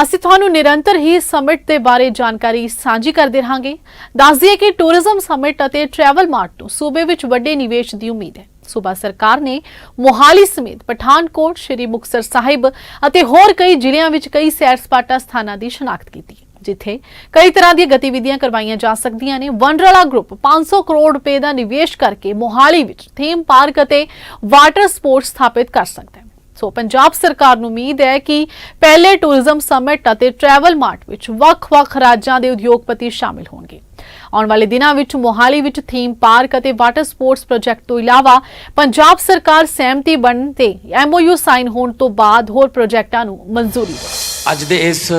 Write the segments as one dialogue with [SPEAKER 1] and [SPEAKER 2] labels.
[SPEAKER 1] ਅਸੀਂ ਤੁਹਾਨੂੰ ਨਿਰੰਤਰ ਹੀ ਸਮਿਟ ਦੇ ਬਾਰੇ ਜਾਣਕਾਰੀ ਸਾਂਝੀ ਕਰਦੇ ਰਹਾਂਗੇ। ਦੱਸ ਦਈਏ ਕਿ ਟੂਰਿਜ਼ਮ ਸਮਿਟ ਅਤੇ ਟਰੈਵਲ ਮਾਰਟ ਤੋਂ ਸੂਬੇ ਵਿੱਚ ਵੱਡੇ ਨਿਵੇਸ਼ ਦੀ ਉਮੀਦ ਹੈ। सूबा सरकार ने मोहाली समेत पठानकोट, श्री मुक्तसर साहिब ਅਤੇ ਹੋਰ ਕਈ ਜ਼ਿਲ੍ਹਿਆਂ ਵਿੱਚ ਕਈ ਸੈਰ ਸਪਾਟਾ ਸਥਾਨਾਂ ਦੀ ਸ਼ਨਾਖਤ ਕੀਤੀ ਹੈ, ਜਿੱਥੇ ਕਈ ਤਰ੍ਹਾਂ ਦੀਆਂ ਗਤੀਵਿਧੀਆਂ ਕਰਵਾਈਆਂ ਜਾ ਸਕਦੀਆਂ ਨੇ। ਵੰਡਰਲਾ ਗਰੁੱਪ 500 ਕਰੋੜ ਰੁਪਏ ਦਾ ਨਿਵੇਸ਼ ਕਰਕੇ ਮੋਹਾਲੀ ਵਿੱਚ ਥੀਮ ਪਾਰਕ ਅਤੇ ਵਾਟਰ ਸਪੋਰਟਸ ਸਥਾਪਿਤ ਕਰ ਸਕਦਾ ਹੈ। ਸੋ ਪੰਜਾਬ ਸਰਕਾਰ ਨੂੰ ਉਮੀਦ ਹੈ ਕਿ ਪਹਿਲੇ ਟੂਰਿਜ਼ਮ ਸਮਿਟ ਅਤੇ ਟਰੈਵਲ ਮਾਰਟ ਵਿੱਚ ਵੱਖ-ਵੱਖ ਰਾਜਾਂ ਦੇ ਉਦਯੋਗਪਤੀ ਸ਼ਾਮਿਲ ਹੋਣਗੇ। ਆਉਣ ਵਾਲੇ ਦਿਨਾਂ ਵਿੱਚ ਮੋਹਾਲੀ ਵਿੱਚ ਥੀਮ ਪਾਰਕ ਅਤੇ ਵਾਟਰ ਸਪੋਰਟਸ ਪ੍ਰੋਜੈਕਟ ਤੋਂ ਇਲਾਵਾ ਪੰਜਾਬ ਸਰਕਾਰ ਸਹਿਮਤੀ ਬਣਨ ਤੇ MOU ਸਾਈਨ ਹੋਣ ਤੋਂ ਬਾਅਦ ਹੋਰ ਪ੍ਰੋਜੈਕਟਾਂ ਨੂੰ ਮਨਜ਼ੂਰੀ ਦੇ।
[SPEAKER 2] ਅੱਜ ਦੇ ਇਸ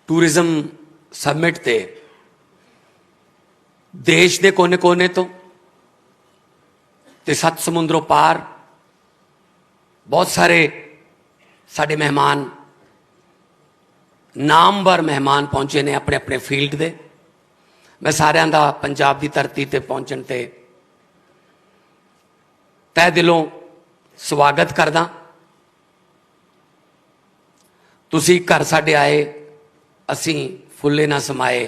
[SPEAKER 2] ਟੂਰਿਜ਼ਮ ਸਮਿਟ ਤੇ ਦੇਸ਼ ਦੇ ਕੋਨੇ-ਕੋਨੇ ਤੋਂ ਤੇ ਸੱਤ ਸਮੁੰਦਰੋਂ ਪਾਰ बहुत सारे साडे मेहमान नामवर मेहमान पहुंचे ने अपने अपने फील्ड दे। मैं सारिਆਂ ਦਾ पंजाब की धरती ते पहुंचण ते तह दिलों स्वागत करदा। तुसी घर साडे आए, असी फुल्ले ना समाए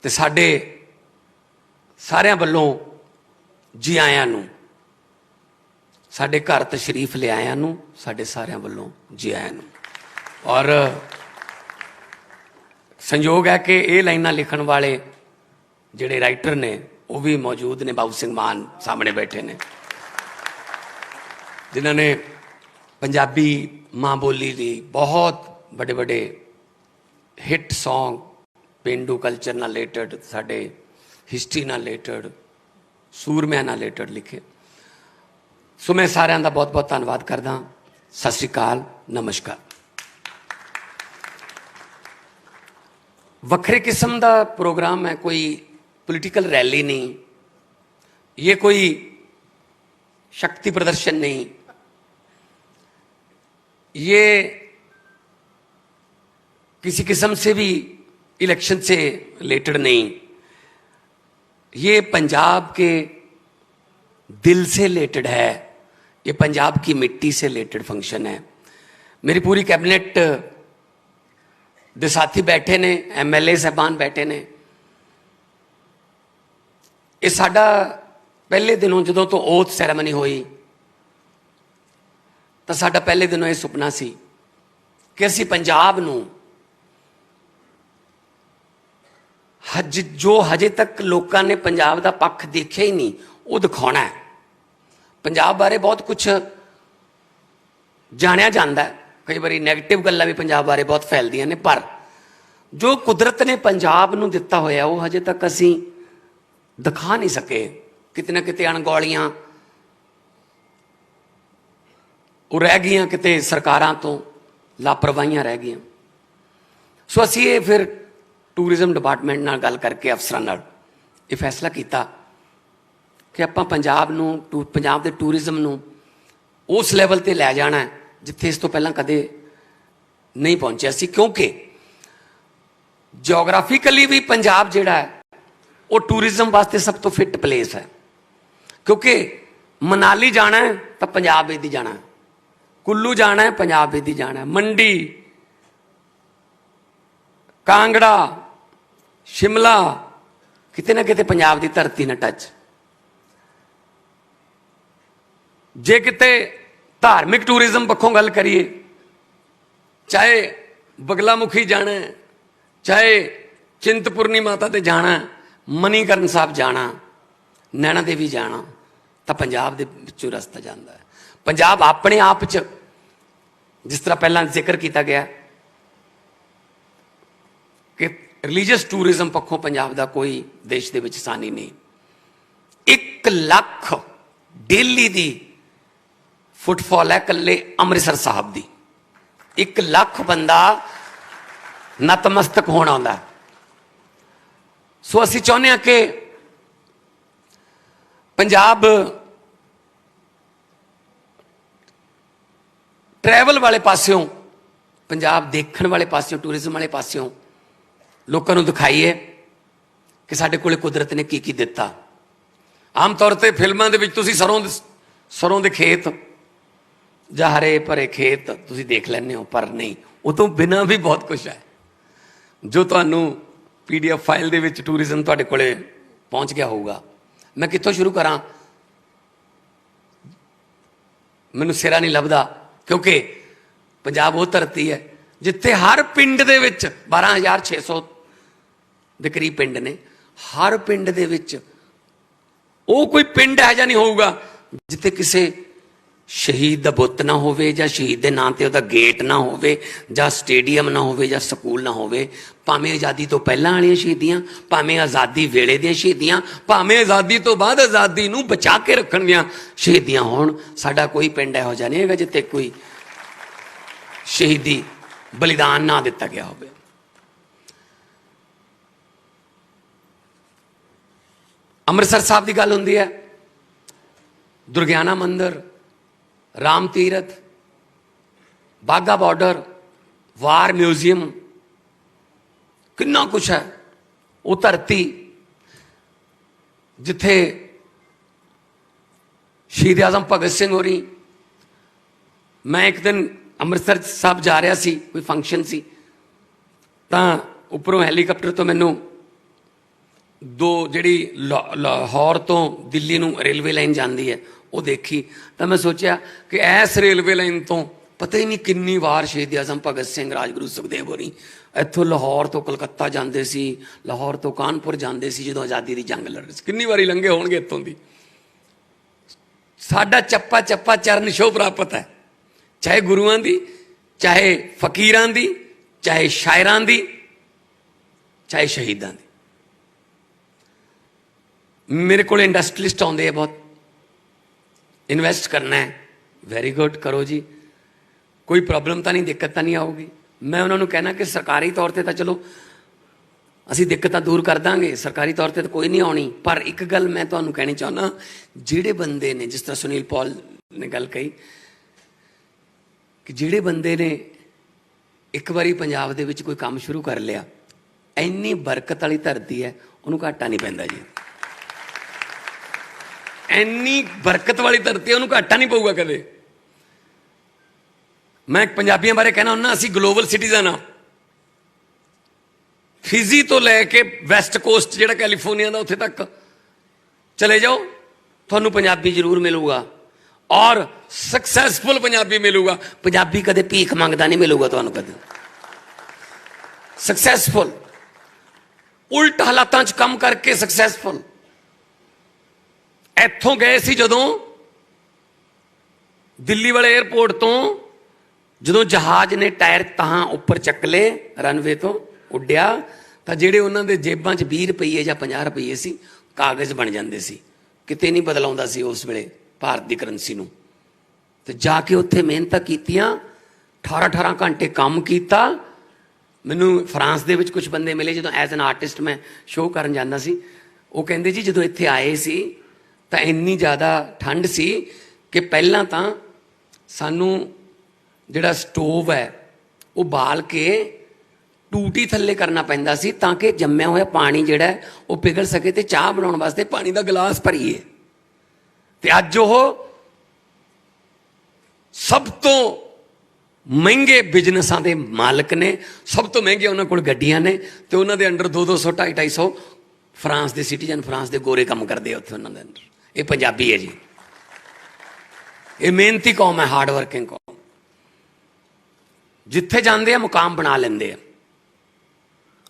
[SPEAKER 2] ते साडे सारिਆਂ ਵੱਲੋਂ जी आया नूं, साडे घर तशरीफ ले आया नूं, साडे सारिਆਂ ਵੱਲੋਂ जी आया नूं। और संयोग है कि ये लाइनां लिखण वाले जिहड़े राइटर ने वो भी मौजूद ने। बाबू सिंह मान सामने बैठे ने, जिन्हां ने पंजाबी माँ बोली दी बहुत बड़े बड़े हिट सॉन्ग पेंडू कल्चर नाल रिलेटेड, साडे हिस्टरी नाल रिलेटेड, सूरमिਆਂ ਨਾਲ रिलेटेड लिखे। सो मैं सारिਆਂ ਦਾ बहुत बहुत धन्यवाद करदा। सत श्री अकाल, नमस्कार। ਵੱਖਰੇ किस्म का प्रोग्राम है, कोई पोलिटिकल रैली नहीं, ये कोई शक्ति प्रदर्शन नहीं, ये किसी किस्म से भी इलेक्शन से रिलेटेड नहीं, ये पंजाब के दिल से रिलेटेड है, ये पंजाब की मिट्टी से रिलेटेड फंक्शन है। मेरी पूरी कैबिनेट दे साथी बैठे ने, MLA साहबान बैठे ने। ये साडा पहले दिनों जदों तो ओथ सैरेमनी हुई तो साडा पहले दिनों ये सुपना सी कि असी पंजाब नूं जो हजे तक लोगों ने पंजाब का पक्ष देखा ही नहीं, वो दिखाना है। पंजाब बारे बहुत कुछ जानिया जाता है, कई बार नैगेटिव गल्लां भी पंजाब बारे बहुत फैलदियां ने, पर जो कुदरत ने पंजाब नूं दिता होया वो हजे तक असी दिखा नहीं सके। किते ना किते अणगौलियां वो रह गई, किते सरकारां तो लापरवाहियां रह गई। सो असी ये फिर टूरिज्म डिपार्टमेंट नाल गल करके अफसरां नाल ये फैसला किया कि आपां पंजाब नूं पंजाब दे टूरिज्म नूं उस लैवल ते लै जाना है जिथे इस तो पहलां कदे नहीं पहुंचे सी। क्योंकि जियोग्राफिकली भी पंजाब जिहड़ा है वो टूरिज्म वास्ते सब तो फिट प्लेस है। क्योंकि मनाली जाना है तो पंजाब विच जाना है, कुल्लू जाना है पंजाब विच जाना है, मंडी, कांगड़ा, शिमला, किते ना किते पंजाब की धरती ने टच। जे किते धार्मिक टूरिज्म पक्षों गल करिए, चाहे बगलामुखी जाना है, चाहे चिंतपूर्णी माता ते जाना, मणिकरण साहब जाना, नैना देवी जाना, तो पंजाब दे विचों रस्ता जाता है। पंजाब अपने आप च जिस तरह पहला जिक्र किया गया कि रिलीजियस टूरिज्म पक्षों पंजाब का कोई देश के विच सानी नहीं। 1 लाख डेली दी फुटफॉल है कल्ले अमृतसर साहब की। 1 लाख बंदा नतमस्तक होना आउंदा। सो असी चाहुंदे हां कि पंजाब ट्रैवल वाले पास्यों, पंजाब देखण वाले पास्यों, टूरिज्म वाले पास्यों लोगों को दिखाइए कि साडे कोले कुदरत ने की दिता। आम तौर पर फिल्मों के सरों के खेत ਜਾਂ ਹਰੇ ਭਰੇ ਖੇਤ ਤੁਸੀਂ ਦੇਖ ਲੈਂਦੇ ਹੋ, ਪਰ ਨਹੀਂ, ਉਹ ਤੋਂ ਬਿਨਾਂ ਵੀ ਬਹੁਤ ਕੁਝ ਹੈ ਜੋ ਤੁਹਾਨੂੰ PDF ਫਾਈਲ ਦੇ ਵਿੱਚ ਟੂਰਿਜ਼ਮ ਤੁਹਾਡੇ ਕੋਲੇ ਪਹੁੰਚ ਗਿਆ ਹੋਊਗਾ। ਮੈਂ ਕਿੱਥੋਂ ਸ਼ੁਰੂ ਕਰਾਂ, ਮੈਨੂੰ ਸਿਰਾ ਨਹੀਂ ਲੱਭਦਾ, ਕਿਉਂਕਿ ਪੰਜਾਬ ਉਹ ਧਰਤੀ ਹੈ ਜਿੱਥੇ ਹਰ ਪਿੰਡ ਦੇ ਵਿੱਚ 12,600 ਦੇ ਕਰੀਬ ਪਿੰਡ ਨੇ। ਹਰ ਪਿੰਡ ਦੇ ਵਿੱਚ ਉਹ ਕੋਈ ਪਿੰਡ ਇਹੋ ਜਿਹਾ ਨਹੀਂ ਹੋਊਗਾ ਜਿੱਥੇ ਕਿਸੇ ਸ਼ਹੀਦ ਦਾ ਬੁੱਤ ਨਾ ਹੋਵੇ, ਜਾਂ ਸ਼ਹੀਦ ਦੇ ਨਾਂ ਤੇ ਉਹਦਾ ਗੇਟ ਨਾ ਹੋਵੇ, ਜਾਂ ਸਟੇਡੀਅਮ ਨਾ ਹੋਵੇ, ਜਾਂ ਸਕੂਲ ਨਾ ਹੋਵੇ। ਭਾਵੇਂ ਆਜ਼ਾਦੀ ਤੋਂ ਪਹਿਲਾਂ ਵਾਲੀਆਂ ਸ਼ਹੀਦੀਆਂ, ਭਾਵੇਂ ਆਜ਼ਾਦੀ ਵੇਲੇ ਦੀਆਂ ਸ਼ਹੀਦੀਆਂ, ਭਾਵੇਂ ਆਜ਼ਾਦੀ ਤੋਂ ਬਾਅਦ ਆਜ਼ਾਦੀ ਨੂੰ ਬਚਾ ਕੇ ਰੱਖਣ ਦੀਆਂ ਸ਼ਹੀਦੀਆਂ ਹੋਣ, ਸਾਡਾ ਕੋਈ ਪਿੰਡ ਇਹੋ ਜਿਹਾ ਨਹੀਂ ਹੈਗਾ ਜਿੱਥੇ ਕੋਈ ਸ਼ਹੀਦੀ ਬਲੀਦਾਨ ਨਾ ਦਿੱਤਾ ਗਿਆ ਹੋਵੇ। ਅੰਮ੍ਰਿਤਸਰ ਸਾਹਿਬ ਦੀ ਗੱਲ ਹੁੰਦੀ ਹੈ, ਦੁਰਗਿਆਨਾ ਮੰਦਿਰ, ਰਾਮ ਤੀਰਥ, ਬਾਘਾ ਬਾਰਡਰ, ਵਾਰ ਮਿਊਜ਼ੀਅਮ, ਕਿੰਨਾ ਕੁਛ ਹੈ। ਉਹ ਧਰਤੀ ਜਿੱਥੇ ਸ਼ਹੀਦ ਆਜ਼ਮ ਭਗਤ ਸਿੰਘ ਹੋਰੀ, ਮੈਂ ਇੱਕ ਦਿਨ ਅੰਮ੍ਰਿਤਸਰ ਸਾਹਿਬ ਜਾ ਰਿਹਾ ਸੀ, ਕੋਈ ਫੰਕਸ਼ਨ ਸੀ, ਤਾਂ ਉੱਪਰੋਂ ਹੈਲੀਕਾਪਟਰ ਤੋਂ ਮੈਨੂੰ ਜਿਹੜੀ ਲਾਹੌਰ ਤੋਂ ਦਿੱਲੀ ਨੂੰ ਰੇਲਵੇ ਲਾਈਨ ਜਾਂਦੀ ਹੈ ਉਹ ਦੇਖੀ, ਤਾਂ ਮੈਂ ਸੋਚਿਆ ਕਿ ਇਸ ਰੇਲਵੇ ਲਾਈਨ ਤੋਂ ਪਤਾ ਹੀ ਨਹੀਂ ਕਿੰਨੀ ਵਾਰ ਸ਼ਹੀਦ ਆਜ਼ਮ ਭਗਤ ਸਿੰਘ, ਰਾਜਗੁਰੂ ਸੁਖਦੇਵ ਹੋਰੀ ਇੱਥੋਂ ਲਾਹੌਰ ਤੋਂ ਕਲਕੱਤਾ ਜਾਂਦੇ ਸੀ, ਲਾਹੌਰ ਤੋਂ ਕਾਨਪੁਰ ਜਾਂਦੇ ਸੀ ਜਦੋਂ ਆਜ਼ਾਦੀ ਦੀ ਜੰਗ ਲੜ ਰਹੀ ਸੀ। ਕਿੰਨੀ ਵਾਰੀ ਲੰਘੇ ਹੋਣਗੇ ਇੱਥੋਂ ਦੀ। ਸਾਡਾ ਚੱਪਾ ਚੱਪਾ ਚਰਨ ਛੋਹ ਪ੍ਰਾਪਤ ਹੈ, ਚਾਹੇ ਗੁਰੂਆਂ ਦੀ, ਚਾਹੇ ਫਕੀਰਾਂ ਦੀ, ਚਾਹੇ ਸ਼ਾਇਰਾਂ ਦੀ, ਚਾਹੇ ਸ਼ਹੀਦਾਂ ਦੀ। ਮੇਰੇ ਕੋਲ ਇੰਡਸਟਰੀਲਿਸਟ ਆਉਂਦੇ ਆ ਬਹੁਤ, ਇਨਵੈਸਟ ਕਰਨਾ ਹੈ, ਵੈਰੀ ਗੁੱਡ, ਕਰੋ ਜੀ, ਕੋਈ ਪ੍ਰੋਬਲਮ ਤਾਂ ਨਹੀਂ, ਦਿੱਕਤ ਤਾਂ ਨਹੀਂ ਆਊਗੀ। ਮੈਂ ਉਹਨਾਂ ਨੂੰ ਕਹਿਣਾ ਕਿ ਸਰਕਾਰੀ ਤੌਰ ਤੇ ਤਾਂ ਚਲੋ ਅਸੀਂ ਦਿੱਕਤਾਂ ਦੂਰ ਕਰ ਦਾਂਗੇ, ਸਰਕਾਰੀ ਤੌਰ ਤੇ ਤਾਂ ਕੋਈ ਨਹੀਂ ਆਉਣੀ, ਪਰ ਇੱਕ ਗੱਲ ਮੈਂ ਤੁਹਾਨੂੰ ਕਹਿਣੀ ਚਾਹੁੰਦਾ, ਜਿਹੜੇ ਬੰਦੇ ਨੇ, ਜਿਸ ਤਰ੍ਹਾਂ ਸੁਨੀਲ ਪੌਲ ਨੇ ਗੱਲ ਕਹੀ ਕਿ ਜਿਹੜੇ ਬੰਦੇ ਨੇ ਇੱਕ ਵਾਰੀ ਪੰਜਾਬ ਦੇ ਵਿੱਚ ਕੋਈ ਕੰਮ ਸ਼ੁਰੂ ਕਰ ਲਿਆ, ਇੰਨੀ ਬਰਕਤ ਵਾਲੀ ਧਰਤੀ ਹੈ, ਉਹਨੂੰ ਘਾਟਾ ਨਹੀਂ ਪੈਂਦਾ ਜੀ। ਇੰਨੀ ਬਰਕਤ ਵਾਲੀ ਧਰਤੀ, ਉਹਨੂੰ ਘਾਟਾ ਨਹੀਂ ਪਊਗਾ ਕਦੇ। ਮੈਂ ਪੰਜਾਬੀਆਂ ਬਾਰੇ ਕਹਿਣਾ ਹੁੰਦਾ, ਅਸੀਂ ਗਲੋਬਲ ਸਿਟੀਜ਼ਨ ਆ। ਫਿਜੀ ਤੋਂ ਲੈ ਕੇ ਵੈਸਟ ਕੋਸਟ ਜਿਹੜਾ ਕੈਲੀਫੋਰਨੀਆ ਦਾ, ਉੱਥੇ ਤੱਕ ਚਲੇ ਜਾਓ, ਤੁਹਾਨੂੰ ਪੰਜਾਬੀ ਜ਼ਰੂਰ ਮਿਲੂਗਾ, ਔਰ ਸਕਸੈਸਫੁਲ ਪੰਜਾਬੀ ਮਿਲੂਗਾ। ਪੰਜਾਬੀ ਕਦੇ ਭੀਖ ਮੰਗਦਾ ਨਹੀਂ ਮਿਲੂਗਾ ਤੁਹਾਨੂੰ, ਕਦੇ ਸਕਸੈਸਫੁਲ, ਉਲਟ ਹਾਲਾਤਾਂ 'ਚ ਕੰਮ ਕਰਕੇ ਸਕਸੈਸਫੁਲ। ਇੱਥੋਂ ਗਏ ਸੀ ਜਦੋਂ ਦਿੱਲੀ ਵਾਲੇ 에ਅਰਪੋਰਟ ਤੋਂ, ਜਦੋਂ ਜਹਾਜ਼ ਨੇ ਟਾਇਰ ਤਾਂ ਉੱਪਰ ਚੱਕ ਲਏ, ਰਨਵੇ ਤੋਂ ਉੱਡਿਆ, ਤਾਂ ਜਿਹੜੇ ਉਹਨਾਂ ਦੇ ਜੇਬਾਂ 'ਚ 20 ਰੁਪਏ ਜਾਂ 50 ਰੁਪਏ ਸੀ, ਕਾਗਜ਼ ਬਣ ਜਾਂਦੇ ਸੀ। ਕਿਤੇ ਨਹੀਂ ਬਦਲਾਉਂਦਾ ਸੀ ਉਸ ਵੇਲੇ ਭਾਰਤ ਦੀ ਕਰੰਸੀ ਨੂੰ। ਤੇ ਜਾ ਕੇ ਉੱਥੇ ਮਿਹਨਤਾਂ ਕੀਤੀਆਂ, 18 ਘੰਟੇ ਕੰਮ ਕੀਤਾ। ਮੈਨੂੰ ਫਰਾਂਸ ਦੇ ਵਿੱਚ ਕੁਝ ਬੰਦੇ ਮਿਲੇ, ਜਦੋਂ ਐਜ਼ ਐਨ ਆਰਟਿਸਟ ਮੈਂ ਸ਼ੋਅ ਕਰਨ ਜਾਂਦਾ ਸੀ। ਉਹ ਕਹਿੰਦੇ ਜੀ ਜਦੋਂ ਇੱਥੇ ਆਏ ਸੀ ਤਾਂ ਇੰਨੀ ਜ਼ਿਆਦਾ ਠੰਡ ਸੀ ਕਿ ਪਹਿਲਾਂ ਤਾਂ ਸਾਨੂੰ ਜਿਹੜਾ ਸਟੋਵ ਹੈ ਉਹ ਬਾਲ ਕੇ ਟੂਟੀ ਥੱਲੇ ਕਰਨਾ ਪੈਂਦਾ ਸੀ, ਤਾਂ ਕਿ ਜੰਮਿਆ ਹੋਇਆ ਪਾਣੀ ਜਿਹੜਾ ਹੈ ਉਹ ਪਿਘਲ ਸਕੇ ਤੇ ਚਾਹ ਬਣਾਉਣ ਵਾਸਤੇ ਪਾਣੀ ਦਾ ਗਲਾਸ ਭਰੀਏ। ਤੇ ਅੱਜ ਉਹ ਸਭ ਤੋਂ ਮਹਿੰਗੇ ਬਿਜ਼ਨਸਾਂ ਦੇ ਮਾਲਕ ਨੇ, ਸਭ ਤੋਂ ਮਹਿੰਗੇ ਉਹਨਾਂ ਕੋਲ ਗੱਡੀਆਂ ਨੇ, ਤੇ ਉਹਨਾਂ ਦੇ ਅੰਡਰ 200, 250 ਫਰਾਂਸ ਦੇ ਸਿਟੀਜ਼ਨ, ਫਰਾਂਸ ਦੇ ਗੋਰੇ ਕੰਮ ਕਰਦੇ ਆ ਉੱਥੇ ਉਹਨਾਂ ਦੇ ਅੰਡਰ। ਇਹ ਪੰਜਾਬੀ ਹੈ ਜੀ, ਇਹ ਮਿਹਨਤੀ ਕੌਮ ਹੈ, ਹਾਰਡ ਵਰਕਿੰਗ ਕੌਮ। ਜਿੱਥੇ ਜਾਂਦੇ ਆ ਮੁਕਾਮ ਬਣਾ ਲੈਂਦੇ ਆ।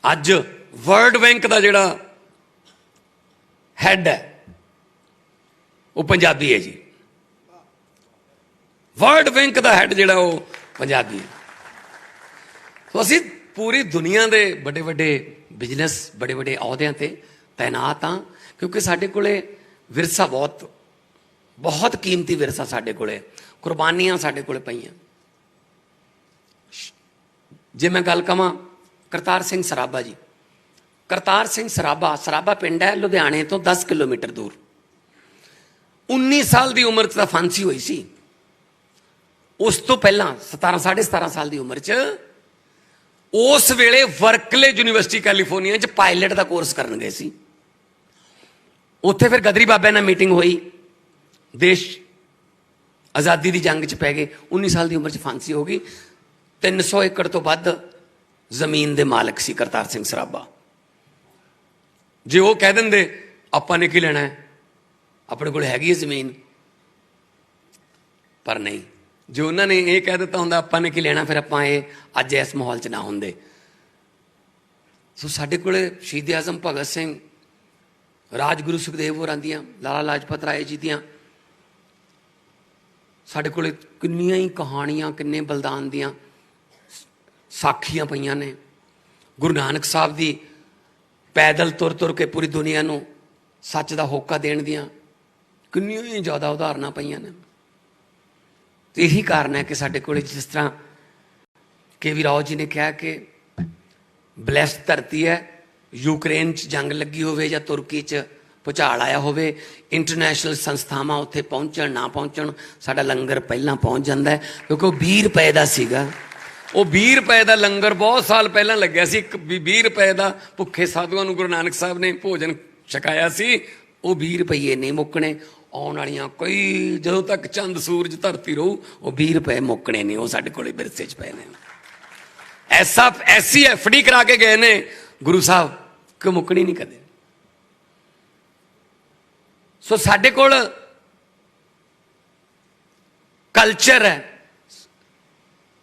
[SPEAKER 2] ਅੱਜ ਵਰਲਡ ਬੈਂਕ ਦਾ ਜਿਹੜਾ ਹੈਡ ਹੈ ਉਹ ਪੰਜਾਬੀ ਹੈ ਜੀ। ਵਰਲਡ ਬੈਂਕ ਦਾ ਹੈਡ ਜਿਹੜਾ ਉਹ ਪੰਜਾਬੀ ਹੈ। ਸੋ ਅਸੀਂ ਪੂਰੀ ਦੁਨੀਆ ਦੇ ਵੱਡੇ ਵੱਡੇ ਬਿਜ਼ਨਸ, ਵੱਡੇ ਵੱਡੇ ਅਹੁਦਿਆਂ ਤੇ ਤੈਨਾਤ ਹਾਂ, ਕਿਉਂਕਿ ਸਾਡੇ ਕੋਲੇ ਵਿਰਸਾ ਬਹੁਤ ਕੀਮਤੀ ਵਿਰਸਾ ਸਾਡੇ ਕੋਲੇ, ਕੁਰਬਾਨੀਆਂ ਸਾਡੇ ਕੋਲੇ ਪਈਆਂ। ਜੇ ਮੈਂ ਗੱਲ ਕਵਾਂ ਕਰਤਾਰ ਸਿੰਘ ਸਰਾਭਾ ਜੀ, ਕਰਤਾਰ ਸਿੰਘ ਸਰਾਭਾ ਪਿੰਡ ਹੈ ਲੁਧਿਆਣੇ ਤੋਂ 10 ਕਿਲੋਮੀਟਰ ਦੂਰ। 19 ਸਾਲ ਦੀ ਉਮਰ 'ਚ ਤਾਂ ਫਾਂਸੀ ਹੋਈ ਸੀ। ਉਸ ਤੋਂ ਪਹਿਲਾਂ 17 ਸਾਲ ਦੀ ਉਮਰ 'ਚ ਉਸ ਵੇਲੇ ਵਰਕਲੇ ਯੂਨੀਵਰਸਿਟੀ ਕੈਲੀਫੋਰਨੀਆ 'ਚ ਪਾਇਲਟ ਦਾ ਕੋਰਸ ਕਰਨ ਗਏ ਸੀ। ਉੱਥੇ ਫਿਰ ਗਦਰੀ ਬਾਬਿਆਂ ਨਾਲ ਮੀਟਿੰਗ ਹੋਈ, ਦੇਸ਼ ਆਜ਼ਾਦੀ ਦੀ ਜੰਗ 'ਚ ਪੈ ਗਏ, 19 ਸਾਲ ਦੀ ਉਮਰ 'ਚ ਫਾਂਸੀ ਹੋ ਗਈ। 300 ਏਕੜ ਤੋਂ ਵੱਧ ਜ਼ਮੀਨ ਦੇ ਮਾਲਕ ਸੀ ਕਰਤਾਰ ਸਿੰਘ ਸਰਾਭਾ। ਜੇ ਉਹ ਕਹਿ ਦਿੰਦੇ ਆਪਾਂ ਨੇ ਕੀ ਲੈਣਾ ਹੈ, ਆਪਣੇ ਕੋਲ ਹੈਗੀ ਹੈ ਜ਼ਮੀਨ, ਪਰ ਨਹੀਂ, ਜੇ ਉਹਨਾਂ ਨੇ ਇਹ ਕਹਿ ਦਿੱਤਾ ਹੁੰਦਾ ਆਪਾਂ ਨੇ ਕੀ ਲੈਣਾ, ਫਿਰ ਆਪਾਂ ਇਹ ਅੱਜ ਇਸ ਮਾਹੌਲ 'ਚ ਨਾ ਹੁੰਦੇ। ਸੋ ਸਾਡੇ ਕੋਲ ਸ਼ਹੀਦ ਆਜ਼ਮ ਭਗਤ ਸਿੰਘ, ਰਾਜਗੁਰੂ ਸੁਖਦੇਵ ਹੋਰਾਂ ਦੀਆਂ, ਲਾਲਾ ਲਾਜਪਤ ਰਾਏ ਜੀ ਦੀਆਂ ਸਾਡੇ ਕੋਲ ਕਿੰਨੀਆਂ ਹੀ ਕਹਾਣੀਆਂ, ਕਿੰਨੇ ਬਲਿਦਾਨ ਦੀਆਂ ਸਾਖੀਆਂ ਪਈਆਂ ਨੇ। ਗੁਰੂ ਨਾਨਕ ਸਾਹਿਬ ਦੀ ਪੈਦਲ ਤੁਰ ਤੁਰ ਕੇ ਪੂਰੀ ਦੁਨੀਆ ਨੂੰ ਸੱਚ ਦਾ ਹੋਕਾ ਦੇਣ ਦੀਆਂ ਕਿੰਨੀਆਂ ਹੀ ਜ਼ਿਆਦਾ ਉਦਾਹਰਨਾਂ ਪਈਆਂ ਨੇ। ਤੇ ਇਹੀ ਕਾਰਨ ਹੈ ਕਿ ਸਾਡੇ ਕੋਲ, ਜਿਸ ਤਰ੍ਹਾਂ ਕੇ.ਵੀ. ਰਾਓ ਜੀ ਨੇ ਕਿਹਾ ਕਿ ਬਲੈਸਡ ਧਰਤੀ ਹੈ, ਯੂਕਰੇਨ 'ਚ ਜੰਗ ਲੱਗੀ ਹੋਵੇ ਜਾਂ ਤੁਰਕੀ 'ਚ ਭੁਚਾਲ ਆਇਆ ਹੋਵੇ, ਇੰਟਰਨੈਸ਼ਨਲ ਸੰਸਥਾਵਾਂ ਉੱਥੇ ਪਹੁੰਚਣ ਨਾ ਪਹੁੰਚਣ, ਸਾਡਾ ਲੰਗਰ ਪਹਿਲਾਂ ਪਹੁੰਚ ਜਾਂਦਾ ਹੈ, ਕਿਉਂਕਿ ਉਹ 20 ਰੁਪਏ ਦਾ ਸੀਗਾ। ਉਹ 20 ਰੁਪਏ ਦਾ ਲੰਗਰ ਬਹੁਤ ਸਾਲ ਪਹਿਲਾਂ ਲੱਗਿਆ ਸੀ। 20 ਰੁਪਏ ਦਾ ਭੁੱਖੇ ਸਾਧੂਆਂ ਨੂੰ ਗੁਰੂ ਨਾਨਕ ਸਾਹਿਬ ਨੇ ਭੋਜਨ ਛਕਾਇਆ ਸੀ। ਉਹ 20 ਰੁਪਏ ਨਹੀਂ ਮੁੱਕਣੇ, ਆਉਣ ਵਾਲੀਆਂ ਕਈ, ਜਦੋਂ ਤੱਕ ਚੰਦ ਸੂਰਜ ਧਰਤੀ ਰਹੂ, ਉਹ 20 ਰੁਪਏ ਮੁੱਕਣੇ ਨਹੀਂ। ਉਹ ਸਾਡੇ ਕੋਲ ਵਿਰਸੇ 'ਚ ਪਏ ਨੇ। ਐਸੀ FD ਕਰਾ ਕੇ ਗਏ ਨੇ ਗੁਰੂ ਸਾਹਿਬ ਕਿ ਮੁੱਕਣੀ ਨਹੀਂ ਕਦੇ। ਸੋ ਸਾਡੇ ਕੋਲ ਕਲਚਰ ਹੈ,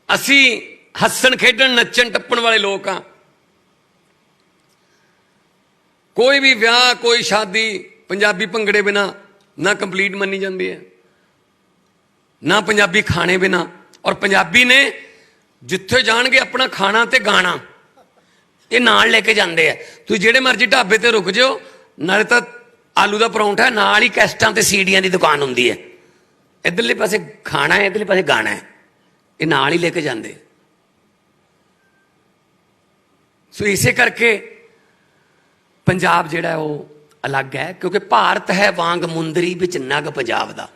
[SPEAKER 2] ਅਸੀਂ ਹੱਸਣ ਖੇਡਣ ਨੱਚਣ ਟੱਪਣ ਵਾਲੇ ਲੋਕ ਹਾਂ। ਕੋਈ ਵੀ ਵਿਆਹ, ਕੋਈ ਸ਼ਾਦੀ ਪੰਜਾਬੀ ਭੰਗੜੇ ਬਿਨਾ ਨਾ ਕੰਪਲੀਟ ਮੰਨੀ ਜਾਂਦੀ ਹੈ, ਨਾ ਪੰਜਾਬੀ ਖਾਣੇ ਬਿਨਾ। ਔਰ ਪੰਜਾਬੀ ਨੇ ਜਿੱਥੇ ਜਾਣਗੇ ਆਪਣਾ ਖਾਣਾ ਤੇ ਗਾਣਾ ਇਹ ਨਾਲ ਲੈ ਕੇ ਜਾਂਦੇ ਆ। ਤੁਸੀਂ ਜਿਹੜੇ ਮਰਜ਼ੀ ਢਾਬੇ ਤੇ ਰੁਕ ਜਾਓ, ਨਾਲੇ ਤਾਂ ਆਲੂ ਦਾ ਪਰੌਂਠਾ, ਨਾਲ ਹੀ ਕੈਸਟਾਂ ਤੇ ਸੀਡੀਆਂ ਦੀ ਦੁਕਾਨ ਹੁੰਦੀ ਹੈ। ਇੱਧਰਲੇ ਪਾਸੇ ਖਾਣਾ ਹੈ, ਇੱਧਰਲੇ ਪਾਸੇ ਗਾਣਾ ਹੈ, ਇਹ ਨਾਲ ਹੀ ਲੈ ਕੇ ਜਾਂਦੇ। ਸੋ ਇਸੇ ਕਰਕੇ ਪੰਜਾਬ ਜਿਹੜਾ ਉਹ ਅਲੱਗ ਹੈ, ਕਿਉਂਕਿ ਭਾਰਤ ਹੈ ਵਾਂਗ ਮੁੰਦਰੀ ਵਿੱਚ ਨਗ ਪੰਜਾਬ ਦਾ।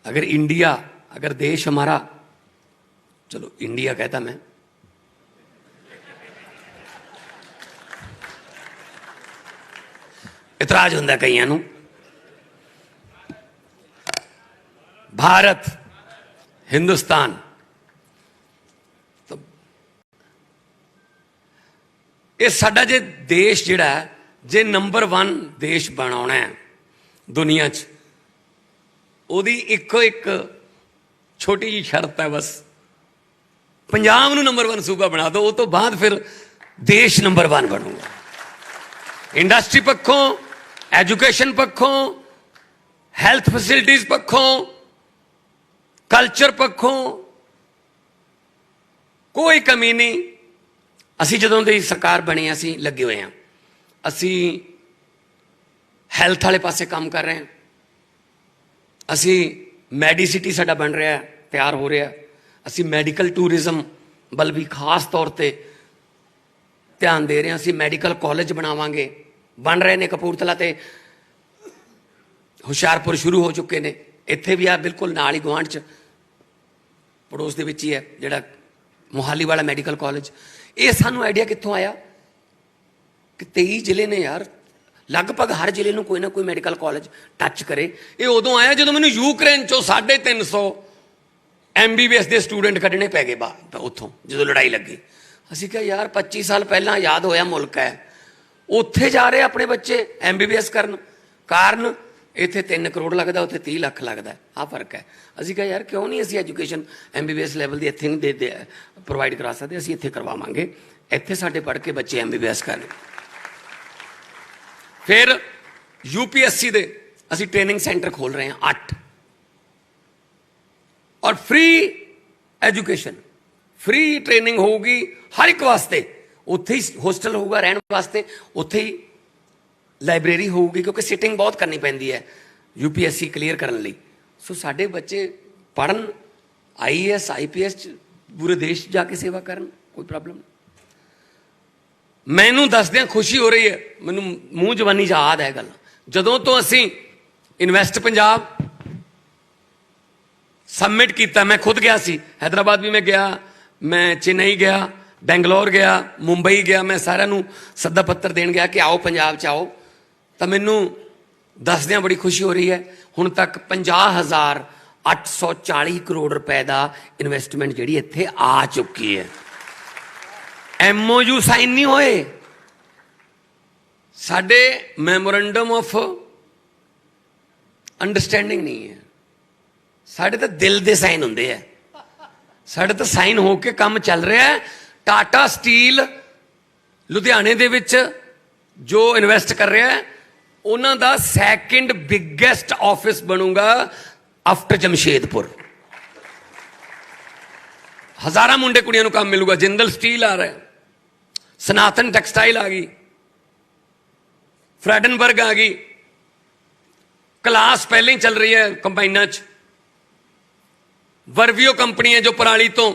[SPEAKER 2] अगर इंडिया, अगर देश हमारा, चलो इंडिया कहता मैं, इतराज होंदा कईयां नूं, भारत, हिंदुस्तान, तो ये साडा जे देश जिहड़ा है, जे नंबर 1 देश बनाउणा है दुनिया च, ਉਹਦੀ ਇੱਕੋ ਇੱਕ ਛੋਟੀ ਜਿਹੀ ਸ਼ਰਤ ਹੈ ਬਸ, ਪੰਜਾਬ ਨੂੰ ਨੰਬਰ 1 ਸੂਬਾ ਬਣਾ ਦਿਓ, ਉਹ ਤੋਂ ਬਾਅਦ ਫਿਰ ਦੇਸ਼ ਨੰਬਰ 1 ਬਣੂਗਾ। ਇੰਡਸਟਰੀ ਪੱਖੋਂ, ਐਜੂਕੇਸ਼ਨ ਪੱਖੋਂ, ਹੈਲਥ ਫੈਸਿਲਿਟੀਜ਼ ਪੱਖੋਂ, ਕਲਚਰ ਪੱਖੋਂ ਕੋਈ ਕਮੀ ਨਹੀਂ। ਅਸੀਂ ਜਦੋਂ ਦੀ ਸਰਕਾਰ ਬਣੀ ਅਸੀਂ ਲੱਗੇ ਹੋਏ ਹਾਂ, ਅਸੀਂ ਹੈਲਥ ਵਾਲੇ ਪਾਸੇ ਕੰਮ ਕਰ ਰਹੇ ਹਾਂ, ਅਸੀਂ ਮੈਡੀਸਿਟੀ ਸਾਡਾ ਬਣ ਰਿਹਾ, ਤਿਆਰ ਹੋ ਰਿਹਾ, ਅਸੀਂ ਮੈਡੀਕਲ ਟੂਰਿਜ਼ਮ ਵੱਲ ਵੀ ਖਾਸ ਤੌਰ 'ਤੇ ਧਿਆਨ ਦੇ ਰਹੇ ਹਾਂ। ਅਸੀਂ ਮੈਡੀਕਲ ਕਾਲਜ ਬਣਾਵਾਂਗੇ, ਬਣ ਰਹੇ ਨੇ ਕਪੂਰਥਲਾ ਤੇ ਹੁਸ਼ਿਆਰਪੁਰ ਸ਼ੁਰੂ ਹੋ ਚੁੱਕੇ ਨੇ। ਇੱਥੇ ਵੀ ਆ ਬਿਲਕੁਲ ਨਾਲ ਹੀ ਗੁਆਂਢ 'ਚ ਪੜੋਸ ਦੇ ਵਿੱਚ ਹੀ ਹੈ ਜਿਹੜਾ ਮੋਹਾਲੀ ਵਾਲਾ ਮੈਡੀਕਲ ਕਾਲਜ। ਇਹ ਸਾਨੂੰ ਆਈਡੀਆ ਕਿੱਥੋਂ ਆਇਆ ਕਿ 23 ਜ਼ਿਲ੍ਹੇ ਨੇ ਯਾਰ, ਲਗਭਗ ਹਰ ਜ਼ਿਲ੍ਹੇ ਨੂੰ ਕੋਈ ਨਾ ਕੋਈ ਮੈਡੀਕਲ ਕਾਲਜ ਟੱਚ ਕਰੇ। ਇਹ ਉਦੋਂ ਆਇਆ ਜਦੋਂ ਮੈਨੂੰ ਯੂਕਰੇਨ 'ਚੋਂ 350 MBBS ਦੇ ਸਟੂਡੈਂਟ ਕੱਢਣੇ ਪੈ ਗਏ ਬਾਹਰ ਉੱਥੋਂ, ਜਦੋਂ ਲੜਾਈ ਲੱਗੀ। ਅਸੀਂ ਕਿਹਾ ਯਾਰ 25 ਸਾਲ ਪਹਿਲਾਂ ਆਜ਼ਾਦ ਹੋਇਆ ਮੁਲਕ ਹੈ, ਉੱਥੇ ਜਾ ਰਹੇ ਆਪਣੇ ਬੱਚੇ MBBS ਕਰਨ, ਕਾਰਨ ਇੱਥੇ 3 ਕਰੋੜ ਲੱਗਦਾ, ਉੱਥੇ 30 ਲੱਖ ਲੱਗਦਾ, ਆਹ ਫਰਕ ਹੈ। ਅਸੀਂ ਕਿਹਾ ਯਾਰ ਕਿਉਂ ਨਹੀਂ ਅਸੀਂ ਐਜੂਕੇਸ਼ਨ MBBS ਲੈਵਲ ਦੀ ਇੱਥੇ ਨਹੀਂ ਦੇ ਪ੍ਰੋਵਾਈਡ ਕਰਾ ਸਕਦੇ, ਅਸੀਂ ਇੱਥੇ ਕਰਵਾਵਾਂਗੇ, ਇੱਥੇ ਸਾਡੇ ਪੜ੍ਹ ਕੇ ਬੱਚੇ MBBS ਕਰਨ। ਫਿਰ UPSC ਦੇ ਅਸੀਂ ਟ੍ਰੇਨਿੰਗ ਸੈਂਟਰ ਖੋਲ ਰਹੇ ਹਾਂ 8, ਔਰ ਫ੍ਰੀ ਐਜੂਕੇਸ਼ਨ, ਫ੍ਰੀ ਟ੍ਰੇਨਿੰਗ ਹੋਊਗੀ ਹਰ ਇੱਕ ਵਾਸਤੇ। ਉੱਥੇ ਹੀ ਹੋਸਟਲ ਹੋਊਗਾ ਰਹਿਣ ਵਾਸਤੇ, ਉੱਥੇ ਹੀ ਲਾਇਬ੍ਰੇਰੀ ਹੋਊਗੀ, ਕਿਉਂਕਿ ਸਿਟਿੰਗ ਬਹੁਤ ਕਰਨੀ ਪੈਂਦੀ ਹੈ UPSC ਕਲੀਅਰ ਕਰਨ ਲਈ। ਸੋ ਸਾਡੇ ਬੱਚੇ ਪੜ੍ਹਨ, IAS IPS 'ਚ ਪੂਰੇ ਦੇਸ਼ 'ਚ ਜਾ ਕੇ ਸੇਵਾ ਕਰਨ, ਕੋਈ ਪ੍ਰੋਬਲਮ ਨਹੀਂ। ਮੈਨੂੰ ਦੱਸਦਿਆਂ ਖੁਸ਼ੀ ਹੋ ਰਹੀ ਹੈ, ਮੈਨੂੰ ਮੂੰਹ ਜ਼ਬਾਨੀ ਯਾਦ ਹੈ ਗੱਲ, ਜਦੋਂ ਤੋਂ ਅਸੀਂ ਇਨਵੈਸਟ ਪੰਜਾਬ सबमिट किया। मैं खुद गया सी, हैदराबाद भी मैं गया, मैं चेन्नई गया, बेंगलोर गया, मुंबई गया, मैं सारिਆਂ ਨੂੰ सद्दा पत्र देन गया कि आओ पंजाब च आओ। तो मैनू दसदियां बड़ी खुशी हो रही है। हुण तक 50,840 करोड़ रुपए का इन्वेस्टमेंट जिहड़ी इत्थे आ चुकी है। MOU साइन नहीं होए, साडे मैमोरेंडम ऑफ अंडरस्टैंडिंग नहीं है, साडे तो दिल दे साइन हुंदे है, साडे तो साइन होके काम चल रहा है। टाटा स्टील लुधियाने दे विच जो इन्वेस्ट कर रहा है, उन्हां दा सैकेंड बिगेस्ट ऑफिस बनूगा आफ्टर जमशेदपुर। हजारां मुंडे कुड़ियां नूं काम मिलूगा। जिंदल स्टील आ रहा है, सनातन टेक्सटाइल आ गई, फ्रेडनबर्ग आ गई, क्लास पहले ही चल रही है कंबाइना च, वर्वियो कंपनी है जो पराली तो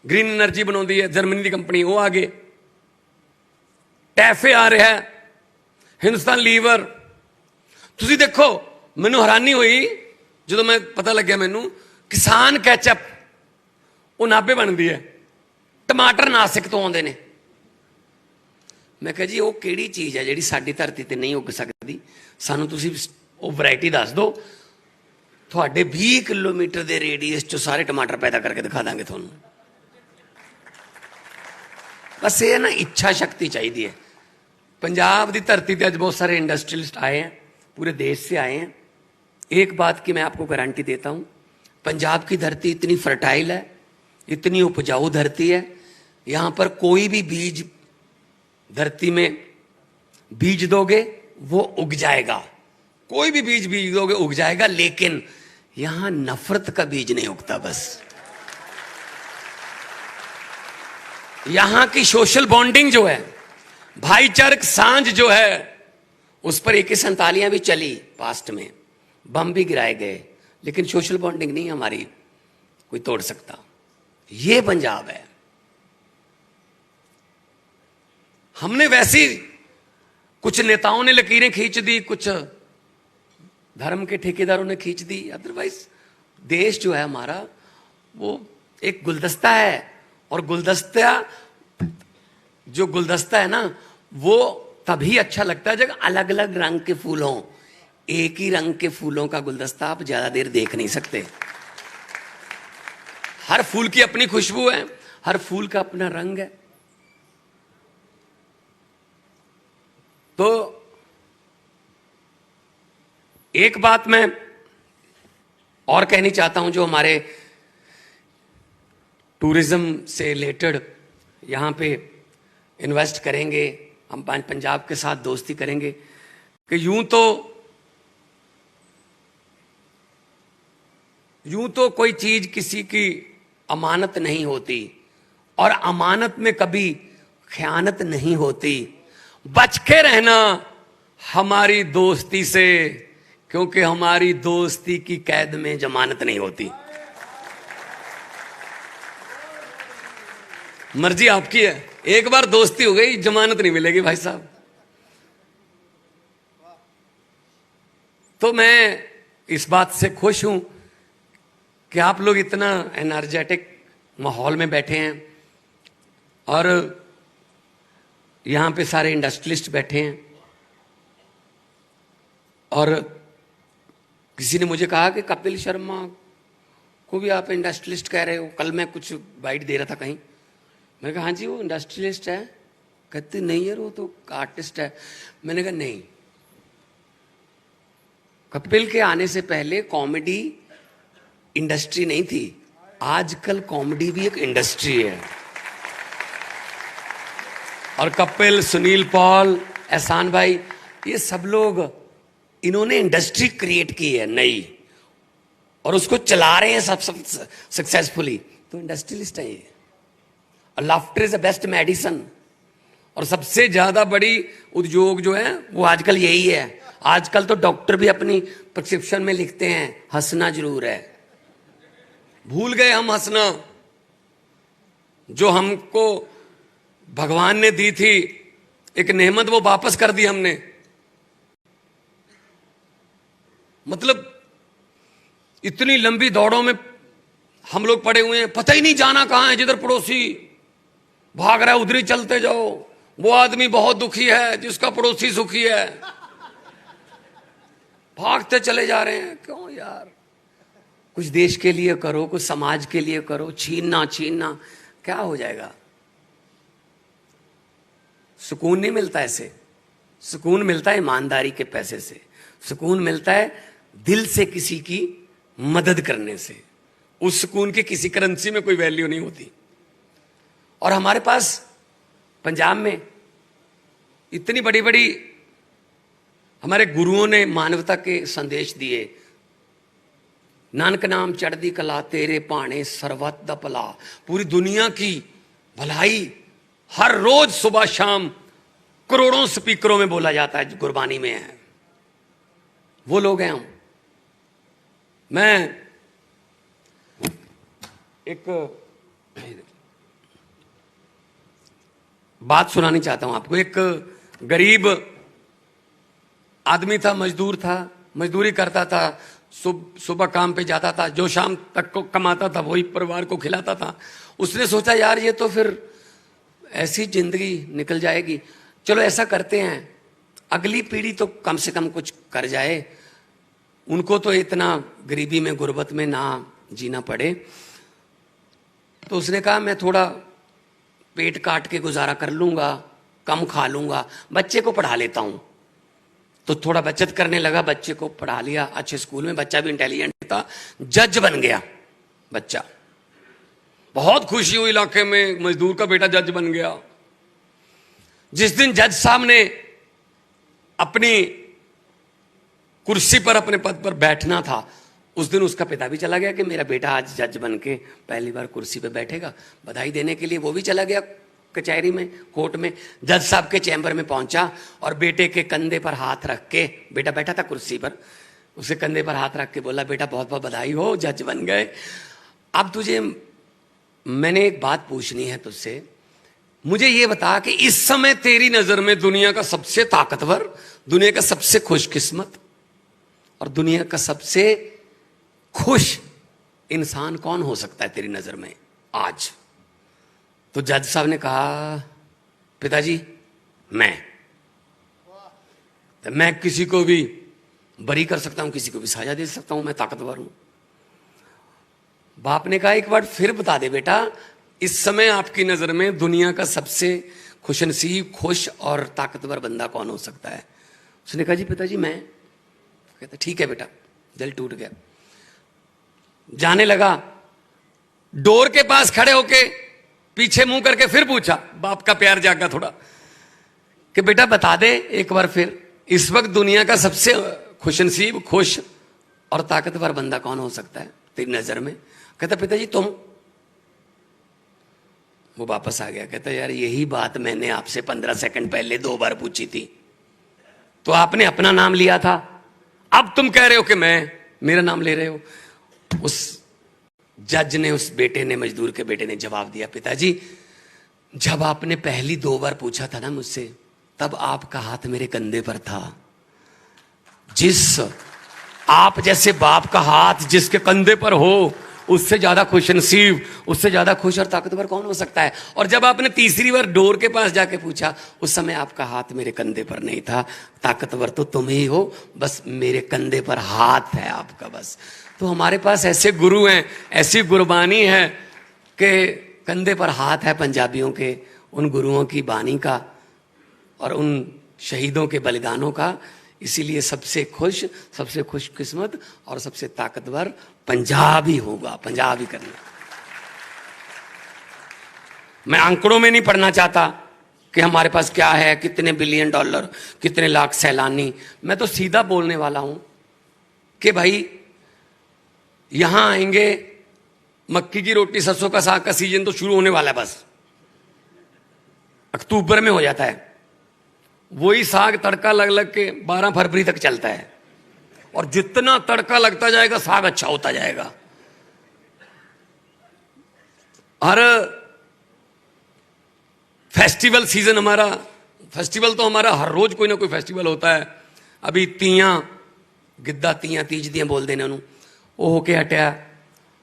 [SPEAKER 2] ग्रीन एनर्जी बनाती है, जर्मनी की कंपनी, वो आ गए। टैफे आ रहा है, हिंदुस्तान लीवर। तुसी देखो, मैनू हैरानी हुई जो मैं पता लग्या मैनू किसान कैचअप वो नाभे बनती है, टमाटर नासिक तो आते हैं। मैं कहा जी वो किहड़ी चीज़ है जिहड़ी साडी धरती ते नहीं उग सकती, सानू तुसी वो वैरायटी दस दो, थोड़े 20 किलोमीटर के रेडियस चो सारे टमाटर पैदा करके दिखा देंगे थोनू। बस ये ना इच्छा शक्ति चाहिए है। पंजाब की धरती पर अज बहुत सारे इंडस्ट्रियलिस्ट आए हैं, पूरे देश से आए हैं। एक बात की मैं आपको गारंटी देता हूँ, पंजाब की धरती इतनी फर्टाइल है, इतनी उपजाऊ धरती है, यहाँ पर कोई भी बीज धरती में बीज दोगे वो उग जाएगा, कोई भी बीज बीज दोगे उग जाएगा। लेकिन यहां नफरत का बीज नहीं उगता। बस यहां की सोशल बॉन्डिंग जो है, भाईचारक सांझ जो है, उस पर AK-47 भी चली, पास्ट में बम भी गिराए गए, लेकिन सोशल बॉन्डिंग नहीं हमारी कोई तोड़ सकता। ये पंजाब है। हमने वैसी कुछ नेताओं ने लकीरें खींच दी, कुछ धर्म के ठेकेदारों ने खींच दी, अदरवाइज देश जो है हमारा वो एक गुलदस्ता है। और गुलदस्ता है ना, वो तभी अच्छा लगता है जब अलग अलग रंग के फूल हों। एक ही रंग के फूलों का गुलदस्ता आप ज्यादा देर देख नहीं सकते। हर फूल की अपनी खुशबू है, हर फूल का अपना रंग है। तो एक बात मैं और कहनी चाहता हूं, जो हमारे टूरिज्म से रिलेटेड यहां पे इन्वेस्ट करेंगे, हम पंजाब के साथ दोस्ती करेंगे, कि यूं तो कोई चीज किसी की अमानत नहीं होती, और अमानत में कभी खयानत नहीं होती। बच के रहना हमारी दोस्ती से, क्योंकि हमारी दोस्ती की कैद में जमानत नहीं होती। मर्जी आपकी है, एक बार दोस्ती हो गई जमानत नहीं मिलेगी भाई साहब। तो मैं इस बात से खुश हूं कि आप लोग इतना एनर्जेटिक माहौल में बैठे हैं, और यहां पे सारे इंडस्ट्रियलिस्ट बैठे हैं। और किसी ने मुझे कहा कि कपिल शर्मा को भी आप इंडस्ट्रियलिस्ट कह रहे हो। कल मैं कुछ बाइट दे रहा था कहीं, मैंने कहा हाँ जी वो इंडस्ट्रियलिस्ट है। कहते नहीं यार वो तो आर्टिस्ट है। मैंने कहा नहीं, कपिल के आने से पहले कॉमेडी इंडस्ट्री नहीं थी, आजकल कॉमेडी भी एक इंडस्ट्री है। और कपिल, सुनील पॉल, एहसान भाई, ये सब लोग, इन्होंने इंडस्ट्री क्रिएट की है नई, और उसको चला रहे हैं सब सक्सेसफुली। तो इंडस्ट्रियलिस्ट है ये। Laughter is the best medicine. और सबसे ज्यादा बड़ी उद्योग जो है वो आजकल यही है। आजकल तो डॉक्टर भी अपनी प्रिस्क्रिप्शन में लिखते हैं हंसना जरूर है। भूल गए हम हंसना, जो हमको भगवान ने दी थी एक नेमत, वो वापस कर दी हमने। मतलब इतनी लंबी दौड़ों में हम लोग पड़े हुए हैं, पता ही नहीं जाना कहां है। जिधर पड़ोसी भाग रहा है उधर ही चलते जाओ। वो आदमी बहुत दुखी है जिसका पड़ोसी सुखी है। भागते चले जा रहे हैं। क्यों यार, कुछ देश के लिए करो, कुछ समाज के लिए करो। छीनना क्या हो जाएगा? सुकून नहीं मिलता ऐसे। सुकून मिलता है ईमानदारी के पैसे से, सुकून मिलता है दिल से किसी की मदद करने से। उस सुकून की किसी करेंसी में कोई वैल्यू नहीं होती। और हमारे पास पंजाब में इतनी बड़ी बड़ी हमारे गुरुओं ने मानवता के संदेश दिए। नानक नाम चढ़दी कला तेरे पाने सर्वत दा भला। पूरी दुनिया की भलाई हर रोज सुबह शाम करोड़ों स्पीकरों में बोला जाता है, गुरबानी में है। वो लोग हैं हम। मैं एक बात सुनानी चाहता हूं आपको। एक गरीब आदमी था, मजदूर था, मजदूरी करता था, सुबह काम पे जाता था, जो शाम तक को कमाता था वही परिवार को खिलाता था। उसने सोचा यार ये तो फिर ऐसी जिंदगी निकल जाएगी, चलो ऐसा करते हैं अगली पीढ़ी तो कम से कम कुछ कर जाए, उनको तो इतना गरीबी में गुर्बत में ना जीना पड़े। तो उसने कहा मैं थोड़ा पेट काट के गुजारा कर लूंगा, कम खा लूंगा, बच्चे को पढ़ा लेता हूं। तो थोड़ा बचत करने लगा, बच्चे को पढ़ा लिया अच्छे स्कूल में। बच्चा भी इंटेलिजेंट था, जज बन गया बच्चा। बहुत खुशी हुई इलाके में, मजदूर का बेटा जज बन गया। जिस दिन जज साहब ने अपनी कुर्सी पर, अपने पद पर बैठना था, उस दिन उसका पिता भी चला गया कि मेरा बेटा आज जज बन के पहली बार कुर्सी पे बैठेगा। बधाई देने के लिए वो भी चला गया कचहरी में, कोर्ट में। जज साहब के चैम्बर में पहुंचा और बेटे के कंधे पर हाथ रख के, बेटा बैठा था कुर्सी पर, उसे कंधे पर हाथ रख के बोला बेटा बहुत बहुत बधाई हो, जज बन गए। अब तुझे मैंने एक बात पूछनी है तुझसे, मुझे ये बता कि इस समय तेरी नजर में दुनिया का सबसे ताकतवर, दुनिया का सबसे खुशकिस्मत और दुनिया का सबसे खुश इंसान कौन हो सकता है तेरी नजर में आज? तो जज साहब ने कहा पिताजी मैं किसी को भी बरी कर सकता हूं, किसी को भी सजा दे सकता हूं, मैं ताकतवर हूं। बाप ने कहा एक बार फिर बता दे बेटा, इस समय आपकी नजर में दुनिया का सबसे खुशनसीब, खुश और ताकतवर बंदा कौन हो सकता है? उसने कहा जी पिताजी मैं। कहता ठीक है बेटा। दिल टूट गया। जाने लगा, डोर के पास खड़े होके पीछे मुंह करके फिर पूछा, बाप का प्यार जागा थोड़ा, कि बेटा बता दे एक बार फिर, इस वक्त दुनिया का सबसे खुशनसीब, खुश और ताकतवर बंदा कौन हो सकता है तेरी नजर में? कहता पिताजी तुम। वो वापस आ गया, कहता यार यही बात मैंने आपसे 15 सेकंड पहले 2 बार पूछी थी, तो आपने अपना नाम लिया था, अब तुम कह रहे हो कि मेरा नाम ले रहे हो। उस जज ने, उस बेटे ने, मजदूर के बेटे ने जवाब दिया, पिताजी जब आपने पहली 2 बार पूछा था ना मुझसे, तब आपका हाथ मेरे कंधे पर था। जिस आप जैसे बाप का हाथ जिसके कंधे पर हो, उससे ज्यादा खुशनसीब, उससे ज्यादा खुश और ताकतवर कौन हो सकता है? और जब आपने तीसरी बार डोर के पास जाके पूछा, उस समय आपका हाथ मेरे कंधे पर नहीं था। ताकतवर तो तुम ही हो, बस मेरे कंधे पर हाथ है आपका बस। तो हमारे पास ऐसे गुरु हैं, ऐसी गुरबानी है कि कंधे पर हाथ है पंजाबियों के, उन गुरुओं की बानी का और उन शहीदों के बलिदानों का। इसीलिए सबसे खुश, सबसे खुशकिस्मत और सबसे ताकतवर पंजाब ही होगा, पंजाब ही करना। मैं आंकड़ों में नहीं पढ़ना चाहता कि हमारे पास क्या है, कितने बिलियन डॉलर, कितने लाख सैलानी। मैं तो सीधा बोलने वाला हूं कि भाई यहां आएंगे, मक्की की रोटी सरसों का साग का सीजन तो शुरू होने वाला है, बस अक्टूबर में हो जाता है। वही साग तड़का लग लग के 12 फरवरी तक चलता है, और जितना तड़का लगता जाएगा साग अच्छा होता जाएगा। हर फेस्टिवल सीजन हमारा, फेस्टिवल तो हमारा हर रोज कोई ना कोई फेस्टिवल होता है। अभी तीयां, गिद्दा तीयां तीज दियां बोल देने उन्होंने, वो होके हटिया।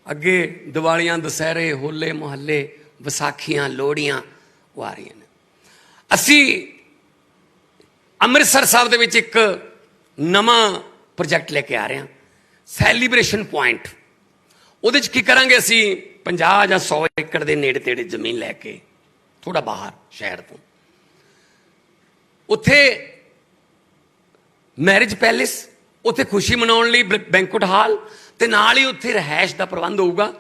[SPEAKER 2] अगे दिवालियां, दशहरे, होले मुहल्ले, विसाखियां, लोहड़ियां वो आ रही हैं। असी ਅੰਮ੍ਰਿਤਸਰ ਸਾਹਿਬ ਦੇ ਵਿੱਚ ਇੱਕ ਨਵਾਂ प्रोजैक्ट लेके आ रहे हैं सैलीब्रेशन पॉइंट। ਉਹਦੇ 'ਚ ਕੀ ਕਰਾਂਗੇ ਅਸੀਂ 50 ਜਾਂ 100 ਏਕੜ ਦੇ ਨੇੜੇ ਤੇੜੇ ਜ਼ਮੀਨ ਲੈ ਕੇ ਥੋੜਾ ਬਾਹਰ ਸ਼ਹਿਰ ਤੋਂ ਉੱਥੇ ਮੈਰਿਜ ਪੈਲੇਸ, ਉੱਥੇ ਖੁਸ਼ੀ ਮਨਾਉਣ ਲਈ ਬੈਂਕੁਏਟ ਹਾਲ ਤੇ ਨਾਲ ਹੀ ਉੱਥੇ ਰਹਿائش ਦਾ ਪ੍ਰਬੰਧ ਹੋਊਗਾ।